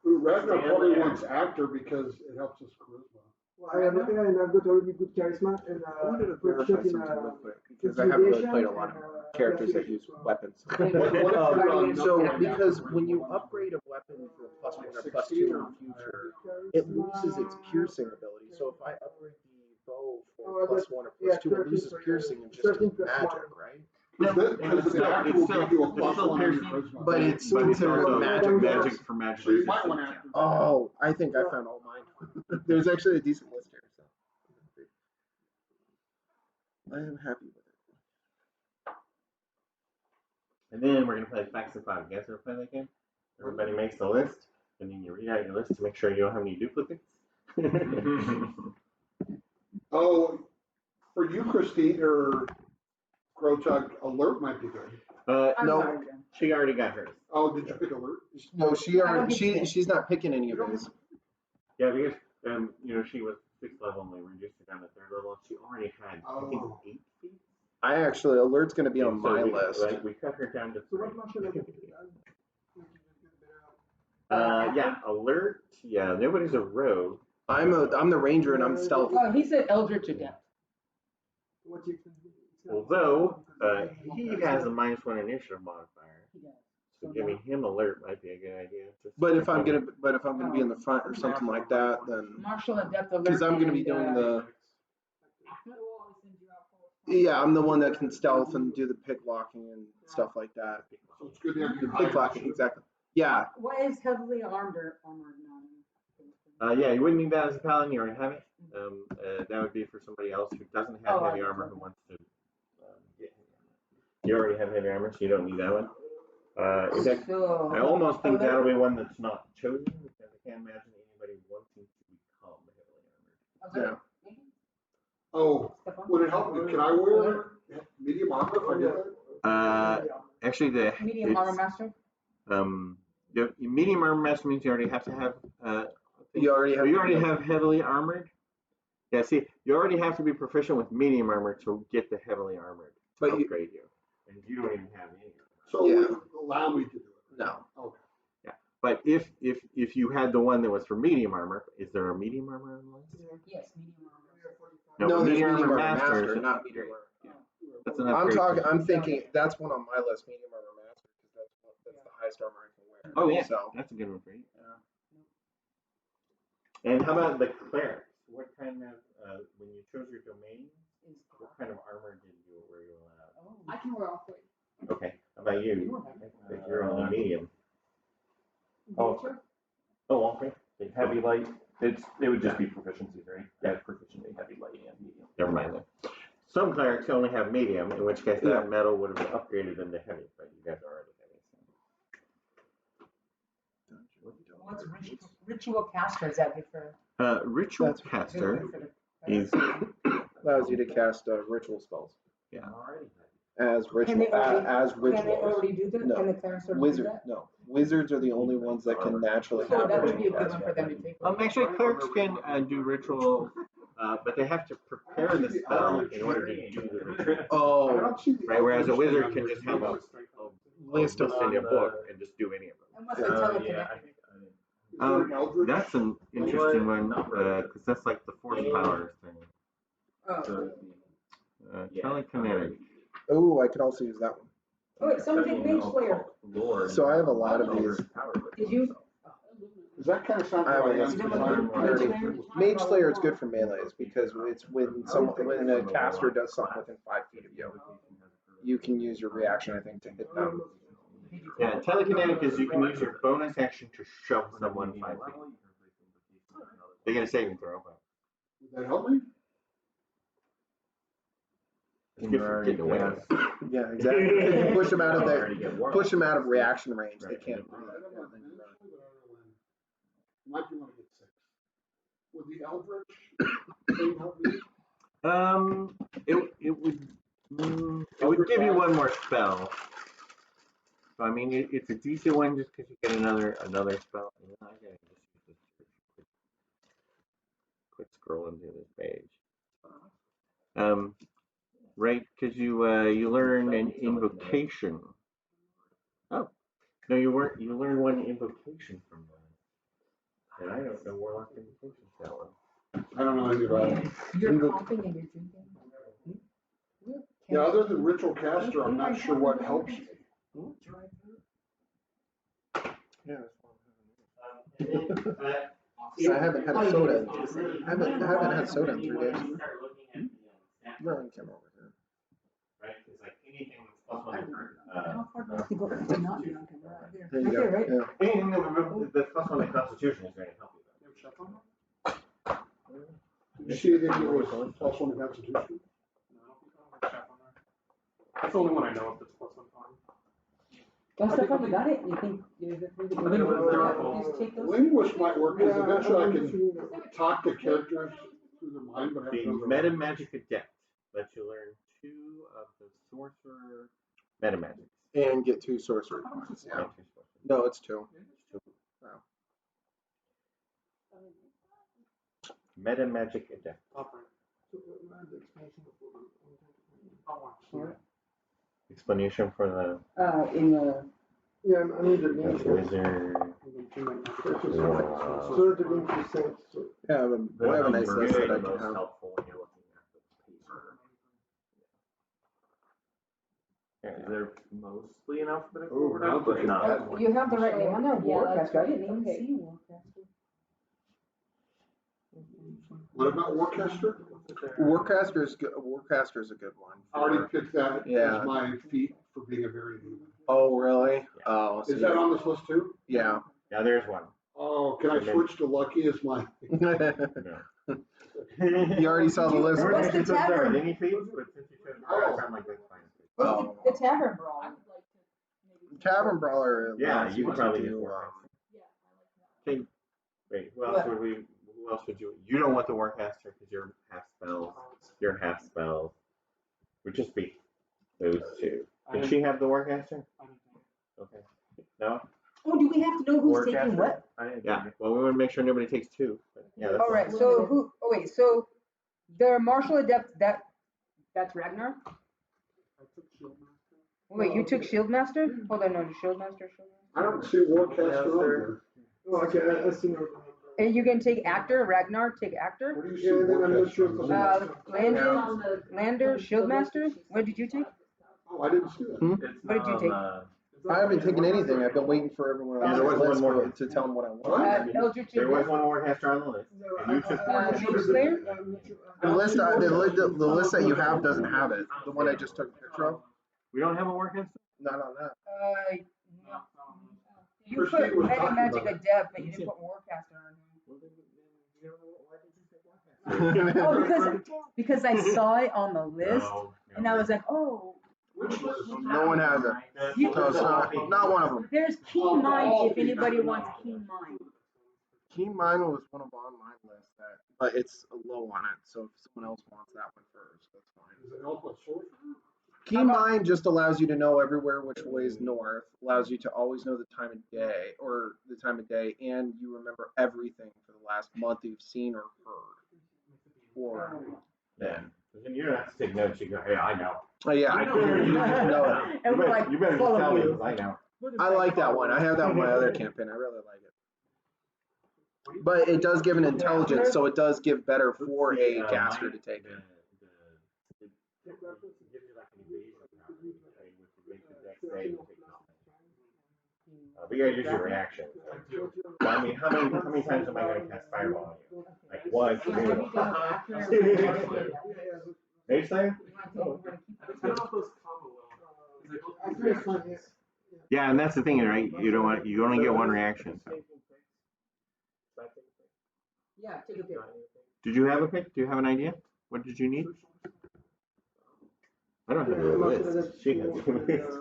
Ragnar probably wants actor because it helps his charisma. Well, I have nothing, and I've got already good charisma and I wanted to good verify shot in something real quick because I haven't really played a lot of characters that use weapons. What if you're So not because actor? when you upgrade a weapon for +1 or +2 in the future, it loses its piercing ability. So if I upgrade the bow for +1 or +2, it loses piercing and just does magic, right? Because the actor will give you a +1 on your charisma. But it's But it's considered also magic. magic for magic. So you might want resistance, actor. Oh, I think I found all mine. There's actually a decent list here, so I am happy with it. And then we're gonna play Facts and Five. You guys ever play that game? Everybody makes the list, and then you read out your list to make sure you don't have any duplicates. Oh, for you, Christine, or Grotug, alert might be good. No, She already got hers. Oh, did you pick alert? no, she's not picking any of those. Yeah, because she was 6th level and we reduced her down to 3rd level. She already had I think 8 feet. I actually alert's going to be on And so my we, list. Like, we cut her down to So 3. what martial art? Yeah, alert. Yeah, nobody's a rogue. I'm the ranger and I'm stealth. Oh, he's an Eldritch adept. What you Although he has a -1 initiative modifier, He does. so giving him alert might be a good idea. But if I'm gonna be in the front or something like that, then Martial adept alert. because I'm gonna be and, doing the I'm the one that can stealth and do the pick locking and stuff like that. So it's good to have you Pick locking, exactly. Yeah. What is heavily armored now? Yeah, you wouldn't need that as a paladin. You already have it. That would be for somebody else who doesn't have heavy armor who wants to get heavy armor. You already have heavy armor, so you don't need that one. In fact, I almost think that'll be one that's not chosen because I can't imagine anybody wanting to become heavily armored. Yeah. Oh, would it help me? Can I wear medium armor if I do that? Actually, Medium armor master? The medium armor master means you already have to have. You already have heavily armored. Yeah, see, you already have to be proficient with medium armor to get the heavily armored to upgrade you, and you don't even have any. So it wouldn't allow me to do it. No. Okay. Yeah, but if you had the one that was for medium armor, is there a medium armor on the list? Yes, medium armor. No, there's medium armor master, master, not medium armor. That's an I'm upgrade. I'm thinking that's one on my list, medium armor master, because that's the highest armor I can wear. Oh yeah, So that's a good one for you. And how about the clerics? What kind of when you chose your domain, what kind of armor were you allowed? I can wear all 3. Okay, how about you? If you're only medium. Oh, okay. Heavy, light. It would just be proficiencies, right? Yeah, proficiency, heavy, light, and medium. Never mind then. Some clerics only have medium, in which case that metal would have upgraded them to heavy, but you guys are already heavy. What's ritual caster? Is that good for? Ritual caster is allows you to cast ritual spells. Yeah. As ritual Can they already as Can rituals. they already do that? No. Can the clerics already Wizard, do that? no. Wizards are the only ones that can naturally So have that would be a ritual good one for them to take. Actually, clerics can do ritual, but they have to prepare the spell in order to do the ritual. Oh, Right, whereas a wizard can just have a list of in a book and just do any of them. Unless they telekinetic. That's an interesting one, because that's like the force powers thing. Oh. Telekinetic. Oh, I could also use that one. Oh, wait, someone take Mage Slayer. So I have a lot of these. Did you? Does that kind of sound I have a like list of mine. Mage Slayer is good for melees because it's when a caster does something within 5 feet of you, you can use your reaction, I think, to hit them. Yeah, telekinetic is you can use your bonus action to shove someone 5 feet. They get a saving throw, but Would that help me? it's good for getting away. Yeah, exactly. Because you push them out of reaction range. They can't. Might be want to get 6. Would the Eldritch thing help me? It would give you one more spell. So I mean, it's a decent one just because you get another spell. I gotta just use this. Quit scrolling through this page. Right, because you learn an invocation. Oh, no, you learn one invocation from that. And I don't know Warlock invocation that one. I don't know anything about it. You're coughing and you're drinking. Yeah, other than Ritual Caster, I'm not sure what helps me. Yeah. I haven't had soda. I haven't had soda in 3 days. You're on camera over here. Right, it's like anything that's +1 How far do I have to go to not be on camera? There you Right go. there, right? Yeah. anything that's +1 in Constitution is going to help you. Did you see anything that was +1 Constitution? That's the only one I know of that's +1 con. Well, Stefan, you got it? You think? Just take those? Linguist might work because eventually I can talk to characters through their mind, but I The have to Meta Magic Adept lets you learn 2 of the Sorcerer Meta Magics. And get 2 sorcery points. Yeah. No, it's 2. Wow. Meta Magic Adept. Explanation for the In the. Yeah, I need the name. wizard. Yeah, I have a nice list that I can most have. helpful when you're looking at the paper. Is there mostly enough for the Oh, now but not. You have the right name on there, Yeah, that's Warcaster. I didn't even okay. see Warcaster. What about Warcaster? Warcaster is good. Warcaster is a good one. I already picked that Yeah. as my feat for being a very human. Oh, really? Oh, Is that on this list too? Yeah. Now there's one. Oh, can I switch to Lucky as my? No. You already saw the list. What's the tavern? Any feats, but since you chose Warlock, I'm like, that's fine. Oh. The tavern brawl. Tavern Brawler. Yeah, allows you can to probably do, use Warcaster. Okay. Wait, who else would you? You don't want the Warcaster because you're half spells. You're half spells. Would just be those 2. Did she have the Warcaster? Okay. No. Oh, do we have to know who's taking Warcaster? what? Yeah. Well, we want to make sure nobody takes 2. But yeah. That's All right. So who? Oh wait. So the martial adept that's Ragnar. Wait, you took Shieldmaster? Hold on, no, Shieldmaster. I don't see Warcaster on here. Oh, okay, I see now. And you can take actor, Ragnar, take actor. Where do you see Yeah, then I'm not sure. Warcaster? Lander, Shieldmaster. What did you take? Oh, I didn't see that. What did you take? I haven't taken anything. I've been waiting for everyone Yeah, else there on was the one list more. to tell them what I want. Eldritch There was Adept. one Warcaster on the list. And you took Mage Slayer. The list that you have doesn't have it. The one I just took a picture of. We don't have a Warcaster? Not on that. No. You put Meta Magic Adept, but you didn't put Warcaster on here. Oh, because I saw it on the list, and I was like, oh. Which list? No one has it. You- So it's not one of them. There's Keen Mind if anybody wants Keen Mind. Keen Mind was one of on my list, but it's low on it. So if someone else wants that one first, that's fine. Does it help with sorcerer? Keen Mind just allows you to know everywhere which way is north, allows you to always know the time of day, and you remember everything for the last month you've seen or heard. Or, Yeah. Then you don't have to take notes. You go, hey, I know. oh yeah, I you just know it. And we're like, You better just follow tell me you. because I know. I like that one. I have that in my other campaign. I really like it. But it does give an intelligence, so it does give better for a caster to take it. It gives you like an evasion round, right, which would make the next day you take nothing. But you gotta use your reaction. So, I mean, how many times am I gonna cast fireball on you? Like one, Yeah, have you two. done after? Mage Slayer? I don't know if those combo well. I think it's fun, yeah. Yeah, and that's the thing, right? You only get one reaction. So. Yeah, take a pick. Did you have a pick? Do you have an idea? What did you need? I don't have a list. She has a list. Can we just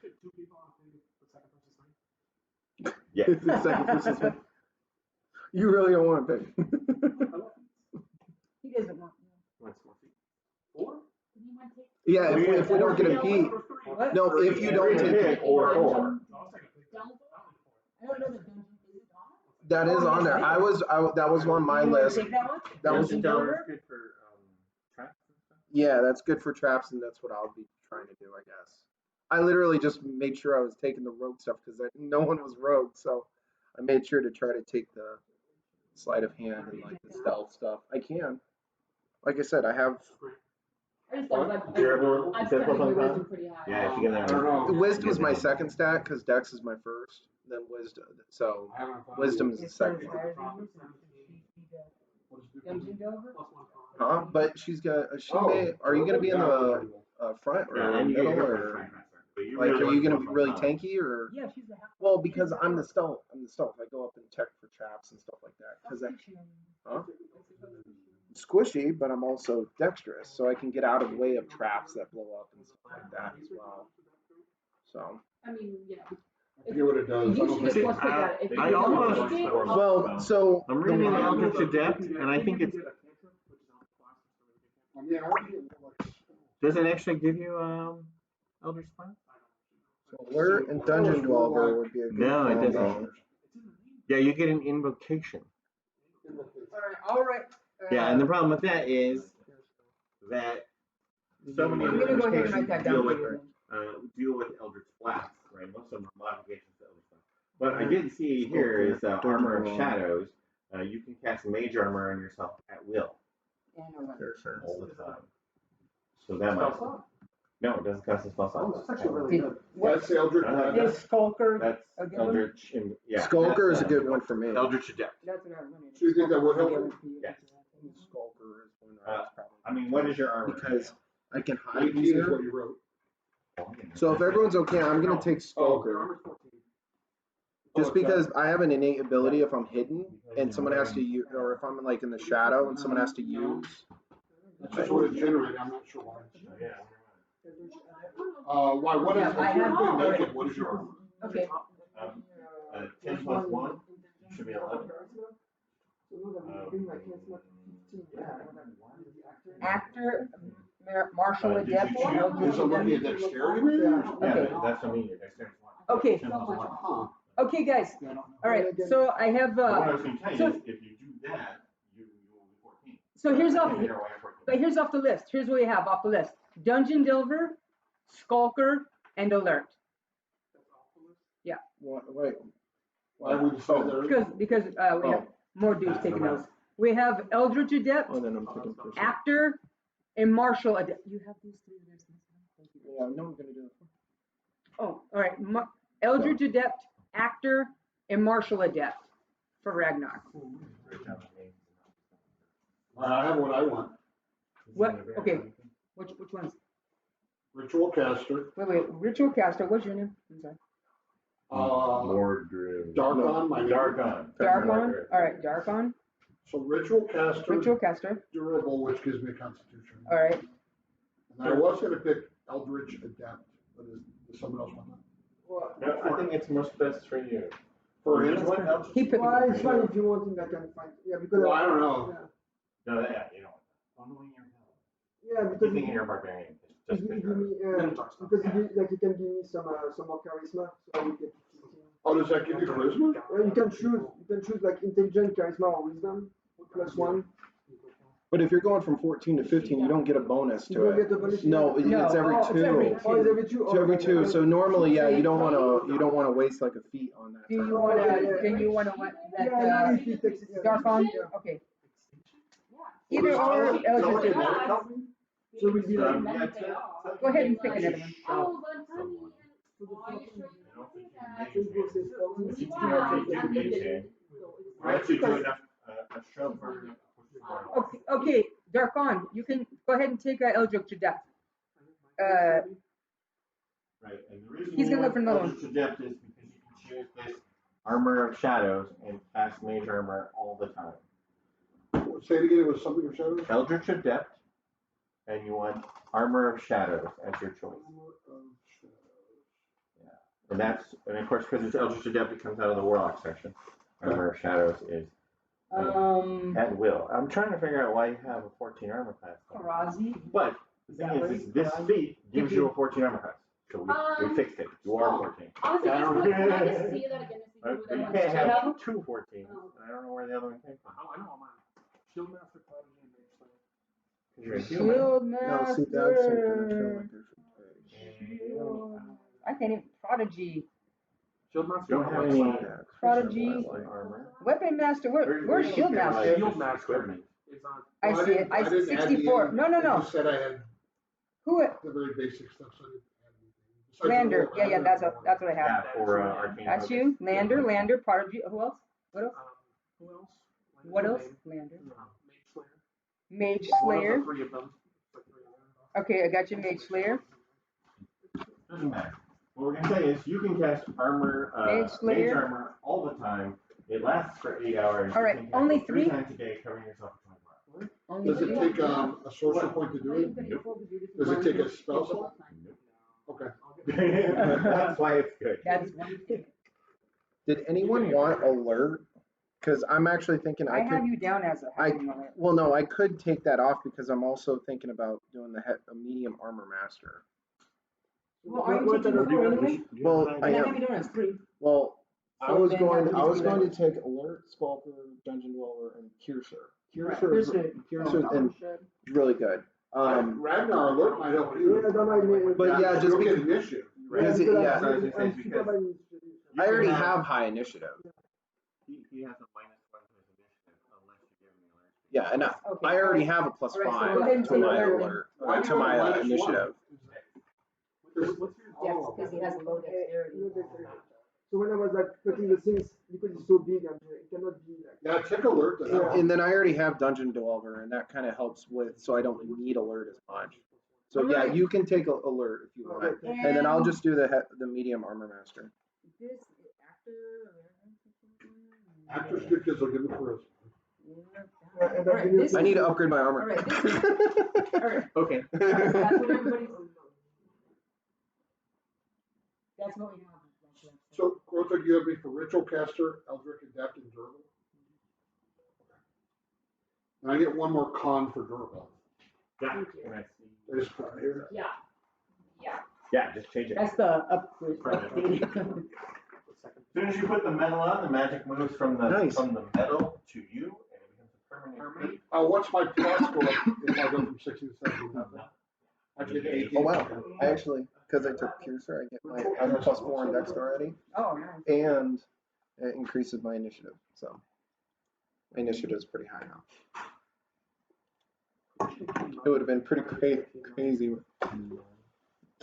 pick 2 people on the second person's name? Yeah. The second person's one. You really don't want to pick. He doesn't want. What's more feet? 4? Yeah, if we don't get a P. What? No, if you don't take it. Or 4. I'll take a pick. I don't know the dungeon. Is it on? That is on there. That was on my You wanna list. take that one? That was Dungeon Delver? good for traps and stuff. Yeah, that's good for traps, and that's what I'll be trying to do, I guess. I literally just made sure I was taking the rogue stuff because no one was rogue, so I made sure to try to take the sleight of hand and like the stealth stuff. I can. Like I said, I have I just thought like, Durable. I'm Is that setting my plus one wisdom pretty high. Yeah, if you get that. I don't know. wisdom is my second stat because Dex is my first, then wisdom. So I haven't found wisdom is It the says second. higher than yours, and she be the Dungeon Delver? Huh? But she's got. Are you gonna be in the front or Yeah, and you get middle her or? for Trapmaster. But you Like, really are you want gonna plus be one really con. tanky or? Yeah, she's a half. Well, because I'm the stealth. I go up and check for traps and stuff like that. Because squishy, but I'm also dexterous, so I can get out of the way of traps that blow up and stuff like that as well. So. I mean, you know. I forget what it does. I You don't should think get plus pick at it. If I you don't almost- take it, Well, so I'm reading Eldritch Adept, and I think it's. yeah, I already get like. Does it actually give you Eldritch Blast? alert and dungeon dweller would be a good No, it combo. doesn't. Yeah, you get an invocation. All right. Yeah, and the problem with that is that so many I'm gonna go ahead and write that down. deal with Eldritch Blast, right? Most of them are modifications to Eldritch Blast. What I did see here is Armor of Shadows. You can cast Mage Armor on yourself at will all the time. So that might. No, it doesn't cost a spell slot. That's actually really good. That's the Eldritch. Is Skulker? That's a good one? Eldritch. Yeah. Skulker that's, is a good one for me. Eldritch Adept. That's what I wanted. So you think that would help? Yes. Skulker is one probably. I mean, what is your armor? Because I can hide 18 is easier. what you wrote. So if everyone's okay, I'm gonna take Skulker. Armor's 14. Just because I have an innate ability if I'm hidden and someone has to use, or if I'm like in the shadow and someone has to use. That's just what it generated. I'm not sure why. Yeah. Why? What is? Yeah, I If you're have- completely naked, what is your armor? Okay. 10 plus 1 should be 11. Actor, martial Did you adept. choose- Eldritch Is it looking at adept. dexterity? Maybe? Yeah, Okay. that's what I mean. Your dexterity is 1. Okay. 10 plus 1. Huh. Okay, guys. Yeah, I don't know. All right. So I have. But what I was going to tell you so- is if you do that, you will be 14. So here's I off. can't figure out why I'm 14. But here's off the list. Here's what we have off the list: Dungeon Delver, Skulker, and Alert. Wait. Why would you say there? Because we have more dudes taking those. We have Eldritch Adept, Oh, then I'm picking person. Actor, and Martial Adept. You have these three. Yeah, no, I'm gonna do it. Oh, all right. Eldritch Adept, Actor, and Martial Adept for Ragnar. I have what I want. What? Okay. Which ones? Ritual caster. Wait. Ritual Caster. What's your name? I'm sorry. Mordred. Darkon. My name. Darkon. Darkon. All right. Darkon. So ritual caster. Ritual Caster. Durable, which gives me a constitution. All right. And I was going to pick Eldritch Adept, but does someone else want that? No, I think it's most best for you. For him? What else? He picked Well, it. it's fine if you want to, I can find, yeah, because. Well, I don't know. Yeah. No, yeah, you don't. Only your Yeah, I'm because. thinking you're barbarian. He Just give picture me because he can give me some more charisma, so I will get 15. Oh, does that give you charisma? You can choose like intelligent, charisma, or wisdom +1. But if you're going from 14 to 15, you don't get a bonus You to don't it. get a bonus. No, it's every it's two. every Oh, it's every two. It's every two. So normally, yeah, So you don't want to waste like a feat on that. Do you turn. wanna want that Yeah, if he takes it. dark on? Yeah. Okay. Yeah. Either or, Is Eldritch. it medic company? So we'll be like, Go ahead and pick another one. Oh, but honey, are you sure you don't can think do that? you so it goes as 14, If 16, you already do 17. anything, why don't you do a show for Okay, okay, Darkon, you can go ahead and take Eldritch to death. Right, and the reason He's you gonna look want for another one. Eldritch Adept is because you can choose this Armor of Shadows and cast Mage Armor all the time. Say it again, it was something of shadows? Eldritch Adept, and you want Armor of Shadows as your choice. And of course, because it's Eldritch Adept, it comes out of the Warlock section. Armor of Shadows is at will. I'm trying to figure out why you have a 14 armor class. Karazi. But the thing is, this feat gives you a 14 armor class. So we fixed it. You are 14. Honestly, Yeah, I don't- can I just see that again? But See you what can't that have was? two 14s. I don't know where the other one came from. I know all mine. Shield Master, Prodigy, and Mage Slayer. 'Cause you're a human. Shield No, Master. see, that's something I feel like I should take. Shield. I can't even. Prodigy. Shield Master. You don't have Mage any Slayer. Prodigy. armor. Weapon Master. Where's Shield Master? Shield Master. Equipment. It's on. I see it. I see didn't add 64. the- No. I just said I had Who? the very basic stuff, so I didn't add anything. Besides the Lander. roll, Yeah, I didn't that's roll. what I have. Yeah, for arcane. That's focus. you. Lander. Prodigy. Who else? What else? Who else? What else? Name. Lander. Mage Slayer. Mage One of Slayer. the three of them. The three of them. Okay, I got you, Mage Slayer. Doesn't matter. What we're gonna say is you can cast armor, Mage Slayer. mage armor all the time. It lasts for 8 hours. All right, You can cast only it 3 three? times a day, covering yourself for 24 hours. Only Does it three? take a sorcerer point to do it? Does it take a spell slot? Okay. That's why it's good. That's one thing. Did anyone want alert? Because I'm actually thinking I I could. have you down as a having alert. Well, no, I could take that off because I'm also thinking about doing a medium armor master. Well, are you What taking the kind of- four anyway? Well, And I I have am. you down as 3. Well, I So was then going. that I was would going just to take alert, sculptor, dungeon dweller, and piercer. Right. Piercer is Piercer. really good. Ragnar alert might help you. Yeah, that might make. But yeah, just You'll get because initiative. Because it- yeah. So I was gonna say, I'm because super bad in I already have high initiative. he has a -1 to his initiative unless you give him the alert. Yeah, and Okay. I already have a All right, so go +5 ahead and to take my alert. alert, Why do to you my want -1? initiative. What's your Yes, because he has low dexterity. So when I was like putting the things, because it's so big, it cannot be like. Yeah, check alert. Then. Yeah. And then I already have dungeon dweller, and that kind of helps with, so I don't need alert as much. So yeah, you can take alert if you want, and then I'll just do the medium armor master. This Actors good because they'll give them charisma. And All right, this I need to upgrade my armor. All right, All right. Okay. That's what everybody's. That's what we have. So, Grotha, you have me for ritual caster, Eldritch Adept, and durable. And I get one more con for durable. Yeah. I just put it here. Yeah. Yeah. Yeah, just change it. That's the upgrade. As soon as you put the metal on, the magic moves from the metal to you, and it becomes a permanent. What's my plus go up if I go from 60 to 70? I get 18. Oh wow! I actually, because I took piercer, I get I'm +4 in dex already, Oh, nice. and it increases my initiative. So my initiative is pretty high now. It would have been pretty crazy.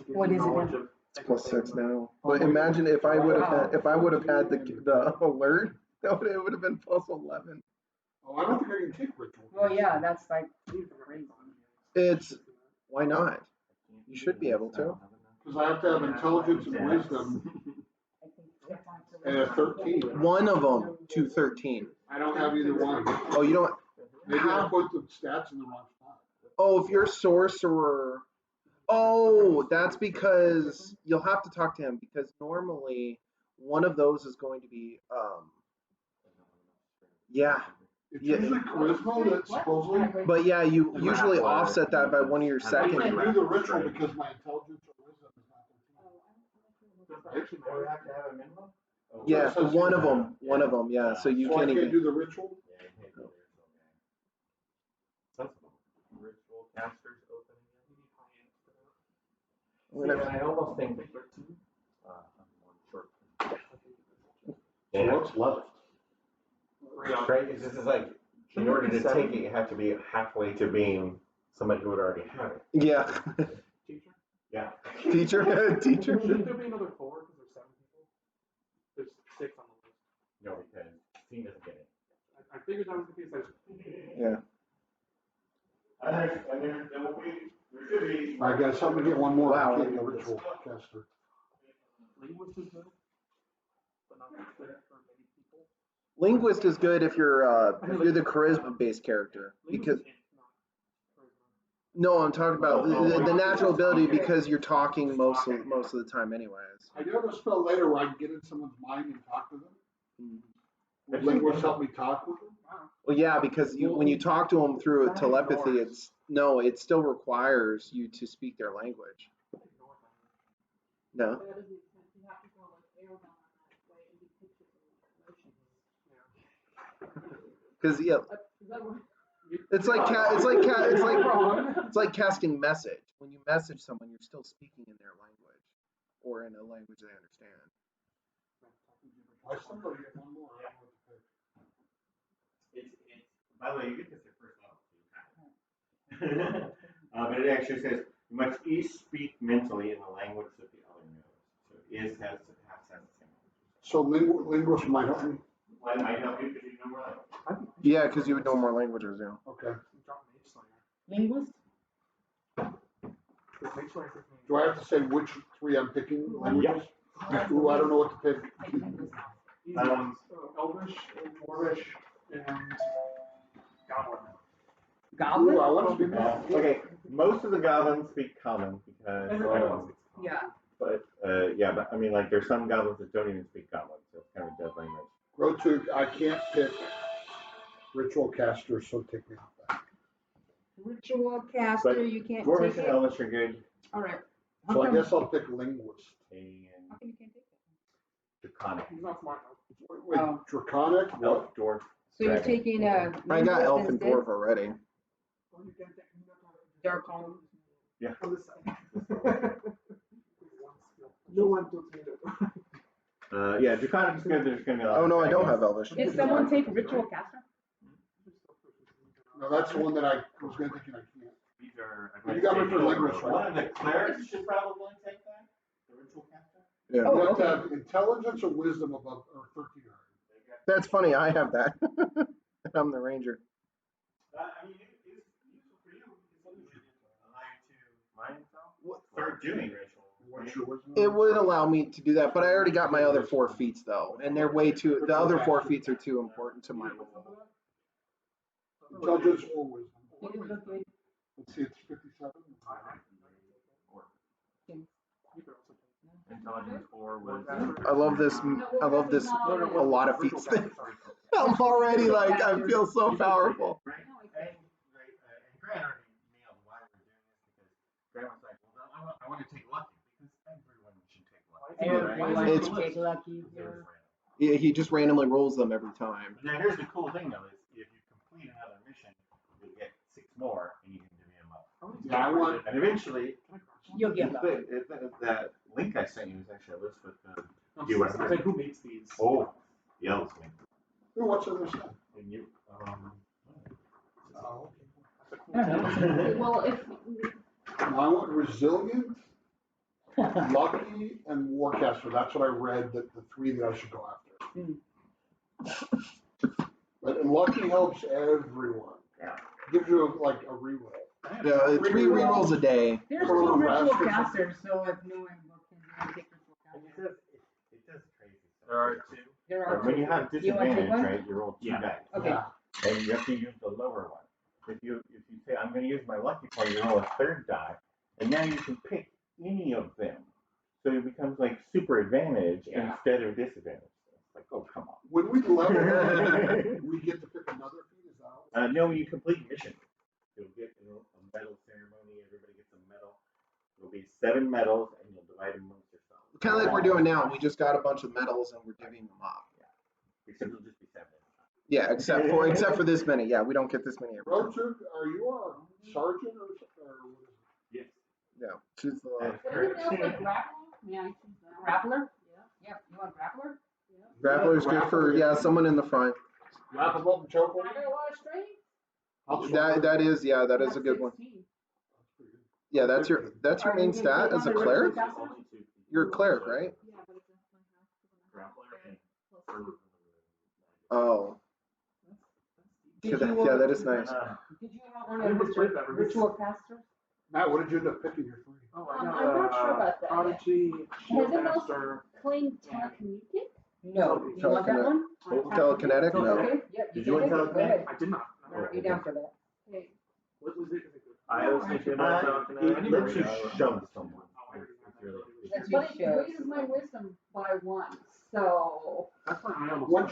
What is it then? It's +6 now. But imagine if I would have had the alert, it would have been +11. Oh, I don't think I can take ritual. Well, yeah, that's like crazy. It's why not? You should be able to. Because I have to have intelligence and wisdom and a 13. One of them to 13. I don't have either one. Oh, you don't. Maybe I put the stats in the wrong spot. Oh, if you're sorcerer. Oh, that's because you'll have to talk to him because normally one of those is going to be yeah. It's Yeah. usually charisma that supposedly. But yeah, you Doesn't usually matter what offset that by one of your I I second. can't do the ritual Right. because my intelligence or wisdom is not 13. Actually, Or have to have a minimum? Oh, Yeah, It says one here. of them. One of them. Yeah. So you So I can't can't even. do the ritual? Yeah, you can't go there, so, man. Ritual casters open You need high amps for that. I'm gonna- again. I almost think 13. I'm one short. So what's left? Right, 'cause this is like, in order to take it, you have to be halfway to being somebody who would already have it. Yeah. Teacher? Yeah. Teacher. Teacher. Shouldn't there be another 4 because there's 7 people? There's 6 on the list. No, because Dean doesn't get it. I figured that was the case. I just, Yeah. And there will be, there should be. I got something to get one more. Wow. I can't do ritual caster. linguist is good, but not good for many people. Linguist is good if you're the charisma based character because Linguist is not charisma. no, I'm talking about the natural ability because you're talking most of the time anyways. I do have a spell later where I can get in someone's mind and talk to them. Would Mm. linguists help me talk with them? Well, yeah, because when you talk to them through telepathy, it still requires you to speak their language. Ignore that. No. That doesn't make sense. You have to go like Aragon that way and do pictures of emotions. Because yeah, Is that what? it's like casting message. When you message someone, you're still speaking in their language or in a language they understand. I still gotta get one more. I don't know what to pick. It's, by the way, you get this your first level, so you have it. But it actually says, you must each speak mentally in the language that the other knows. So it has the same language. So linguist might help me. Well, it might help you because you know more language. Yeah, because you would know more languages. Yeah. Okay. Drop Mage Slayer. Linguist? Because Mage Slayer gives me. Do I have to say which 3 I'm picking languages? Ooh, I don't know what to pick. Easy Um, ones. Elvish, Dwarvish, and Goblin. Goblin? Ooh, I want to be Okay, most of the goblins speak common because, Everyone speaks common. Yeah. but I mean, like, there's some goblins that don't even speak goblin, so it's kind of a dead language. Grow to, I can't pick ritual caster, so take me off that. Ritual caster, But you can't Dwarvish take and it? Elvish are good, All right. So I come- guess I'll pick linguist. and How come you can't take that? draconic. He's not smart enough. Wait, Oh. draconic? Elf, What? dwarf. So you're Dragon. taking I got linguist elf and instead? dwarf already. Well, you can't take- you don't have it. Dark Hollow. Yeah. On this side. No one took me that. Yeah, draconic is good. There's gonna be a lot. Oh of no, I don't dragons. have elvish. Did someone take ritual caster? No, that's the one that I was gonna think I can't. These are. You got me for linguist, right? One of the clerics should probably take that. The ritual caster. Yeah. Oh, You have okay. to have intelligence or wisdom above, or 13 or higher. That's funny. I have that. I'm the ranger. I mean, it's useful for you. Aligned to mind itself. Start doing ritual. What's your wisdom? It would allow me to do that, but I already got my other 4 feats though, and they're way too. The other 4 feats are too important to my role. Intelligence or wisdom? It is okay. Let's see, it's 57. Intelligence or was. I love this. I love this. A lot of feats. I'm already like I feel so powerful. Right. And Grant already nailed why we're doing this because Grant was like, well, I want to take lucky because everyone should take lucky. Everyone It's- should take lucky. Yeah, he just randomly rolls them every time. Now here's the cool thing though is if you complete another mission, you'll get 6 more and you can divvy them up. Yeah, I want. And eventually, You'll get lucky. that link I sent you is actually a list with the I was like, who makes these? yells me. Ooh, what's on this side? And you Oh, Well, if I want resilient, lucky, and warcaster. That's what I read. That the 3 that I should go after. But and lucky helps everyone. Yeah. Gives you like a reroll. Yeah, 3 rerolls a day. There's Or 2 ritual rascals. casters, so if no one can take ritual And it caster. does crazy stuff. There are 2. There are When 2. you have You wanna take disadvantage, one? right, you roll 2 dice. Okay. Yeah. And you have to use the lower one. If you say I'm going to use my lucky point, you roll a 3rd die, and now you can pick any of them. So it becomes like super advantage instead of disadvantage. It's like, oh come on. When we level, we get to pick another feat. No, you complete mission. You'll get a medal ceremony. Everybody gets a medal. There'll be 7 medals, and you'll divide them amongst yourselves. Kind of like we're doing now. We just got a bunch of medals and we're divvying them up. Except it'll just be 7. Yeah, except for this many. Yeah, we don't get this many every time. Roger, are you a sergeant or what is it? Yes. Yeah, choose the. That's Would anyone correct. else like grappler? May I choose that? Grappler? Yeah. Yeah, you want grappler? Grappler's good for someone in the front. Wrap them up and choke I them? got a lot of strength. That is a good one. 16. Yeah, that's your Are main you gonna stat take as on a the cleric. ritual caster? You're a cleric, right? Yeah, but it's my half. Grappler and Oh, Did you, yeah, that is nice. Did you want one of the ritual casters? Matt, what did you end up picking your 3? Oh, I'm not sure about that. Prodigy, Has it Master. Claim telekinetic? No. Do you want that one? Telekinetic? No. Okay, yeah, you Did you can want take it. Go ahead. I did not. I'm gonna write you down for that. Okay. What was it? I was thinking about talking to It lets you shove someone. It's really, That's But it your show. raises my wisdom by 1, so. That's why I almost. One